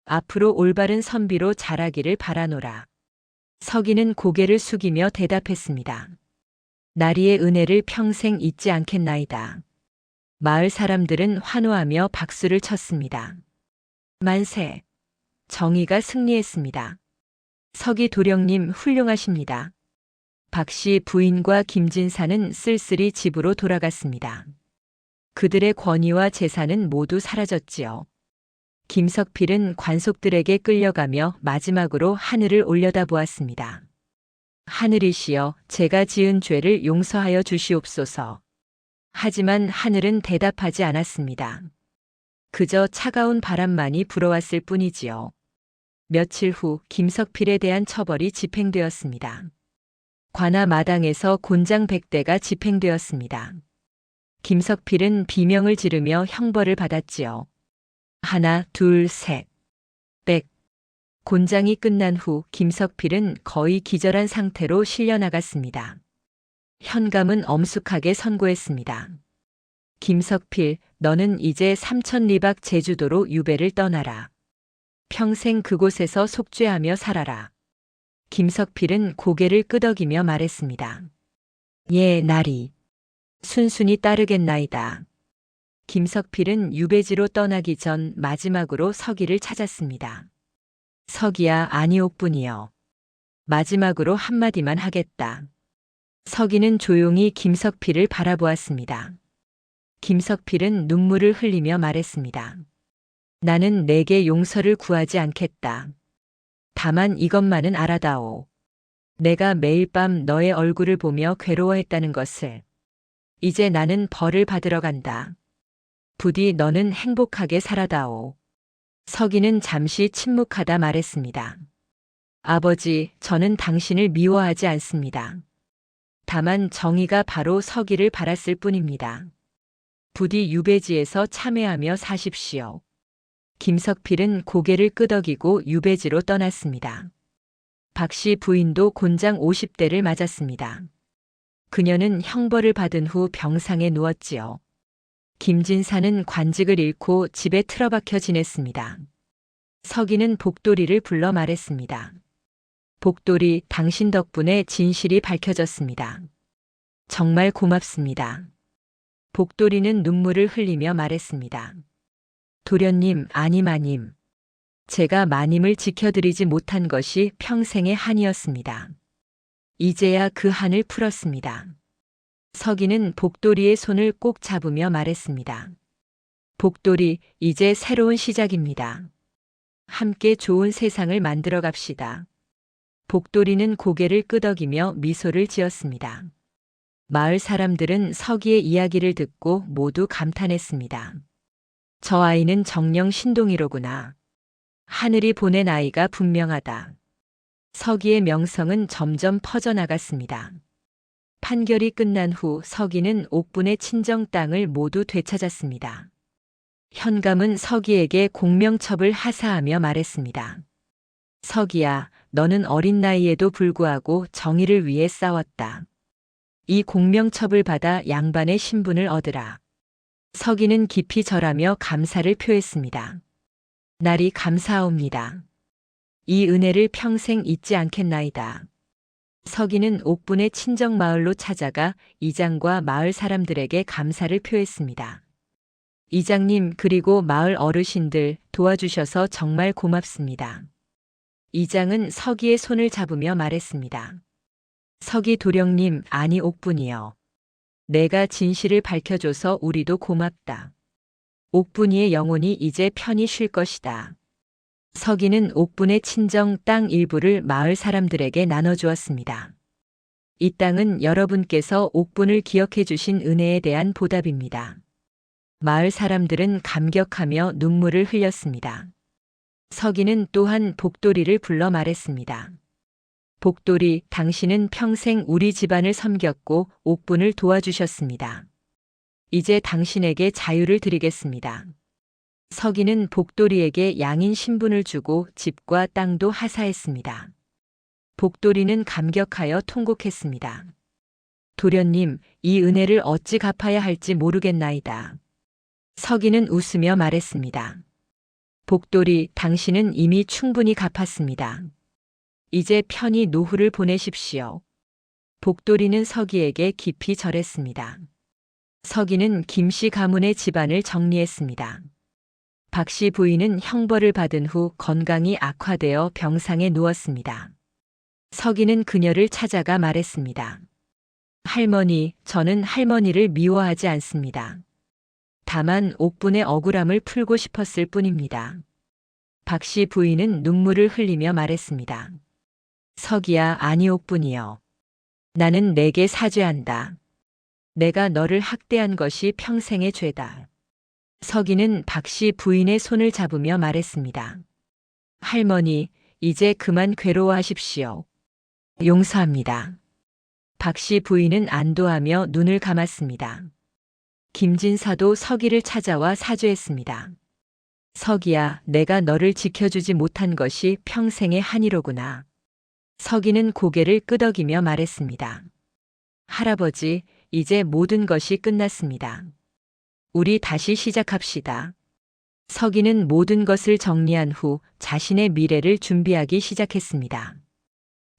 A: 앞으로 올바른 선비로 자라기를 바라노라. 서기는 고개를 숙이며 대답했습니다. 나리의 은혜를 평생 잊지 않겠나이다. 마을 사람들은 환호하며 박수를 쳤습니다. 만세! 정의가 승리했습니다. 서기 도령님 훌륭하십니다. 박씨 부인과 김진사는 쓸쓸히 집으로 돌아갔습니다. 그들의 권위와 재산은 모두 사라졌지요. 김석필은 관속들에게 끌려가며 마지막으로 하늘을 올려다보았습니다. 하늘이시여, 제가 지은 죄를 용서하여 주시옵소서. 하지만 하늘은 대답하지 않았습니다. 그저 차가운 바람만이 불어왔을 뿐이지요. 며칠 후 김석필에 대한 처벌이 집행되었습니다. 관아 마당에서 곤장 100대가 집행되었습니다. 김석필은 비명을 지르며 형벌을 받았지요. 하나, 둘, 셋. 백. 곤장이 끝난 후 김석필은 거의 기절한 상태로 실려나갔습니다. 현감은 엄숙하게 선고했습니다. 김석필, 너는 이제 3,000리박 제주도로 유배를 떠나라. 평생 그곳에서 속죄하며 살아라. 김석필은 고개를 끄덕이며 말했습니다. 예, 나리. 순순히 따르겠나이다. 김석필은 유배지로 떠나기 전 마지막으로 서기를 찾았습니다. 서기야, 아니옥분이여. 마지막으로 한마디만 하겠다. 서기는 조용히 김석필을 바라보았습니다. 김석필은 눈물을 흘리며 말했습니다. 나는 내게 용서를 구하지 않겠다. 다만 이것만은 알아다오. 내가 매일 밤 너의 얼굴을 보며 괴로워했다는 것을. 이제 나는 벌을 받으러 간다. 부디 너는 행복하게 살아다오. 서기는 잠시 침묵하다 말했습니다. 아버지, 저는 당신을 미워하지 않습니다. 다만 정의가 바로 서기를 바랐을 뿐입니다. 부디 유배지에서 참회하며 사십시오. 김석필은 고개를 끄덕이고 유배지로 떠났습니다. 박씨 부인도 곤장 50대를 맞았습니다. 그녀는 형벌을 받은 후 병상에 누웠지요. 김진사는 관직을 잃고 집에 틀어박혀 지냈습니다. 서기는 복돌이를 불러 말했습니다. 복돌이, 당신 덕분에 진실이 밝혀졌습니다. 정말 고맙습니다. 복돌이는 눈물을 흘리며 말했습니다. 도련님, 아니 마님. 제가 마님을 지켜드리지 못한 것이 평생의 한이었습니다. 이제야 그 한을 풀었습니다. 서기는 복돌이의 손을 꼭 잡으며 말했습니다. 복돌이, 이제 새로운 시작입니다. 함께 좋은 세상을 만들어 갑시다. 복돌이는 고개를 끄덕이며 미소를 지었습니다. 마을 사람들은 서기의 이야기를 듣고 모두 감탄했습니다. 저 아이는 정령 신동이로구나. 하늘이 보낸 아이가 분명하다. 서기의 명성은 점점 퍼져나갔습니다. 판결이 끝난 후 서기는 옥분의 친정 땅을 모두 되찾았습니다. 현감은 서기에게 공명첩을 하사하며 말했습니다. 서기야, 너는 어린 나이에도 불구하고 정의를 위해 싸웠다. 이 공명첩을 받아 양반의 신분을 얻으라. 서기는 깊이 절하며 감사를 표했습니다. 날이 감사하옵니다. 이 은혜를 평생 잊지 않겠나이다. 서기는 옥분의 친정 마을로 찾아가 이장과 마을 사람들에게 감사를 표했습니다. 이장님, 그리고 마을 어르신들 도와주셔서 정말 고맙습니다. 이장은 서기의 손을 잡으며 말했습니다. 서기 도령님, 아니 옥분이여. 내가 진실을 밝혀줘서 우리도 고맙다. 옥분이의 영혼이 이제 편히 쉴 것이다. 서기는 옥분의 친정 땅 일부를 마을 사람들에게 나눠주었습니다. 이 땅은 여러분께서 옥분을 기억해 주신 은혜에 대한 보답입니다. 마을 사람들은 감격하며 눈물을 흘렸습니다. 서기는 또한 복돌이를 불러 말했습니다. 복돌이, 당신은 평생 우리 집안을 섬겼고 옥분을 도와주셨습니다. 이제 당신에게 자유를 드리겠습니다. 서기는 복돌이에게 양인 신분을 주고 집과 땅도 하사했습니다. 복돌이는 감격하여 통곡했습니다. 도련님, 이 은혜를 어찌 갚아야 할지 모르겠나이다. 서기는 웃으며 말했습니다. 복돌이, 당신은 이미 충분히 갚았습니다. 이제 편히 노후를 보내십시오. 복돌이는 서기에게 깊이 절했습니다. 서기는 김씨 가문의 집안을 정리했습니다. 박씨 부인은 형벌을 받은 후 건강이 악화되어 병상에 누웠습니다. 서기는 그녀를 찾아가 말했습니다. 할머니, 저는 할머니를 미워하지 않습니다. 다만 옥분의 억울함을 풀고 싶었을 뿐입니다. 박씨 부인은 눈물을 흘리며 말했습니다. 서기야, 아니 옥분이여. 나는 내게 사죄한다. 내가 너를 학대한 것이 평생의 죄다. 서기는 박씨 부인의 손을 잡으며 말했습니다. 할머니, 이제 그만 괴로워하십시오. 용서합니다. 박씨 부인은 안도하며 눈을 감았습니다. 김진사도 서기를 찾아와 사죄했습니다. 서기야, 내가 너를 지켜주지 못한 것이 평생의 한이로구나. 서기는 고개를 끄덕이며 말했습니다. 할아버지, 이제 모든 것이 끝났습니다. 우리 다시 시작합시다. 서기는 모든 것을 정리한 후 자신의 미래를 준비하기 시작했습니다.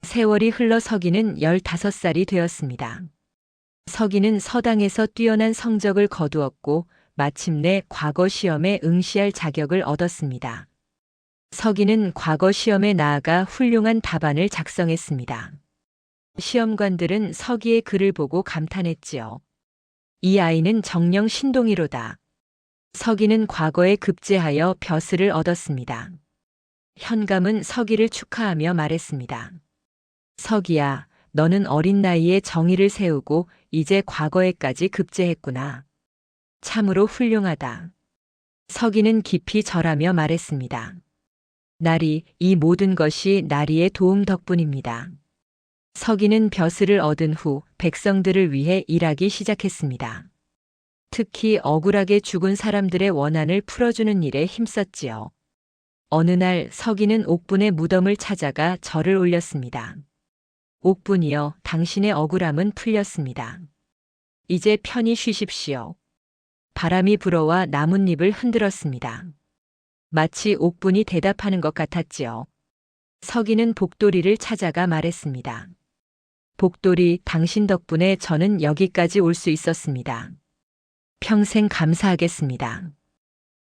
A: 세월이 흘러 서기는 15살이 되었습니다. 서기는 서당에서 뛰어난 성적을 거두었고 마침내 과거 시험에 응시할 자격을 얻었습니다. 서기는 과거 시험에 나아가 훌륭한 답안을 작성했습니다. 시험관들은 서기의 글을 보고 감탄했지요. 이 아이는 정령 신동이로다. 서기는 과거에 급제하여 벼슬을 얻었습니다. 현감은 서기를 축하하며 말했습니다. 서기야, 너는 어린 나이에 정의를 세우고 이제 과거에까지 급제했구나. 참으로 훌륭하다. 서기는 깊이 절하며 말했습니다. 나리, 이 모든 것이 나리의 도움 덕분입니다. 서기는 벼슬을 얻은 후 백성들을 위해 일하기 시작했습니다. 특히 억울하게 죽은 사람들의 원한을 풀어주는 일에 힘썼지요. 어느 날 서기는 옥분의 무덤을 찾아가 절을 올렸습니다. 옥분이여, 당신의 억울함은 풀렸습니다. 이제 편히 쉬십시오. 바람이 불어와 나뭇잎을 흔들었습니다. 마치 옥분이 대답하는 것 같았지요. 서기는 복돌이를 찾아가 말했습니다. 복돌이, 당신 덕분에 저는 여기까지 올 수 있었습니다. 평생 감사하겠습니다.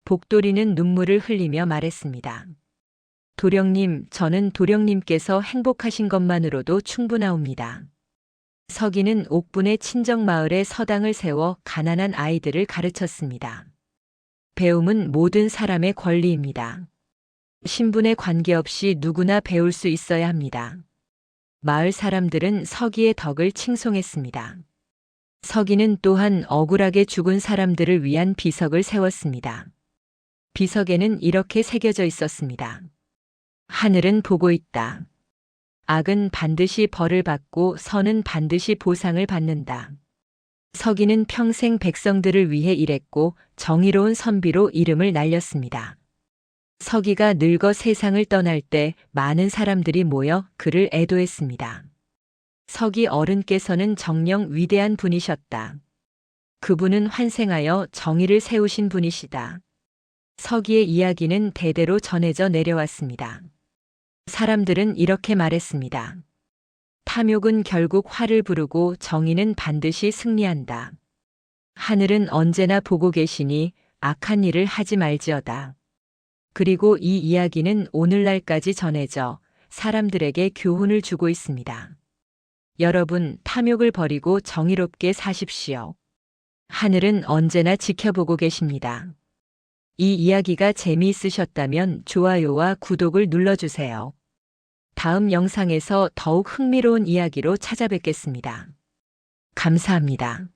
A: 복돌이는 눈물을 흘리며 말했습니다. 도령님, 저는 도령님께서 행복하신 것만으로도 충분하옵니다. 서기는 옥분의 친정 마을에 서당을 세워 가난한 아이들을 가르쳤습니다. 배움은 모든 사람의 권리입니다. 신분에 관계없이 누구나 배울 수 있어야 합니다. 마을 사람들은 서기의 덕을 칭송했습니다. 서기는 또한 억울하게 죽은 사람들을 위한 비석을 세웠습니다. 비석에는 이렇게 새겨져 있었습니다. 하늘은 보고 있다. 악은 반드시 벌을 받고 선은 반드시 보상을 받는다. 서기는 평생 백성들을 위해 일했고 정의로운 선비로 이름을 날렸습니다. 서기가 늙어 세상을 떠날 때 많은 사람들이 모여 그를 애도했습니다. 서기 어른께서는 정녕 위대한 분이셨다. 그분은 환생하여 정의를 세우신 분이시다. 서기의 이야기는 대대로 전해져 내려왔습니다. 사람들은 이렇게 말했습니다. 탐욕은 결국 화를 부르고 정의는 반드시 승리한다. 하늘은 언제나 보고 계시니 악한 일을 하지 말지어다. 그리고 이 이야기는 오늘날까지 전해져 사람들에게 교훈을 주고 있습니다. 여러분, 탐욕을 버리고 정의롭게 사십시오. 하늘은 언제나 지켜보고 계십니다. 이 이야기가 재미있으셨다면 좋아요와 구독을 눌러주세요. 다음 영상에서 더욱 흥미로운 이야기로 찾아뵙겠습니다. 감사합니다.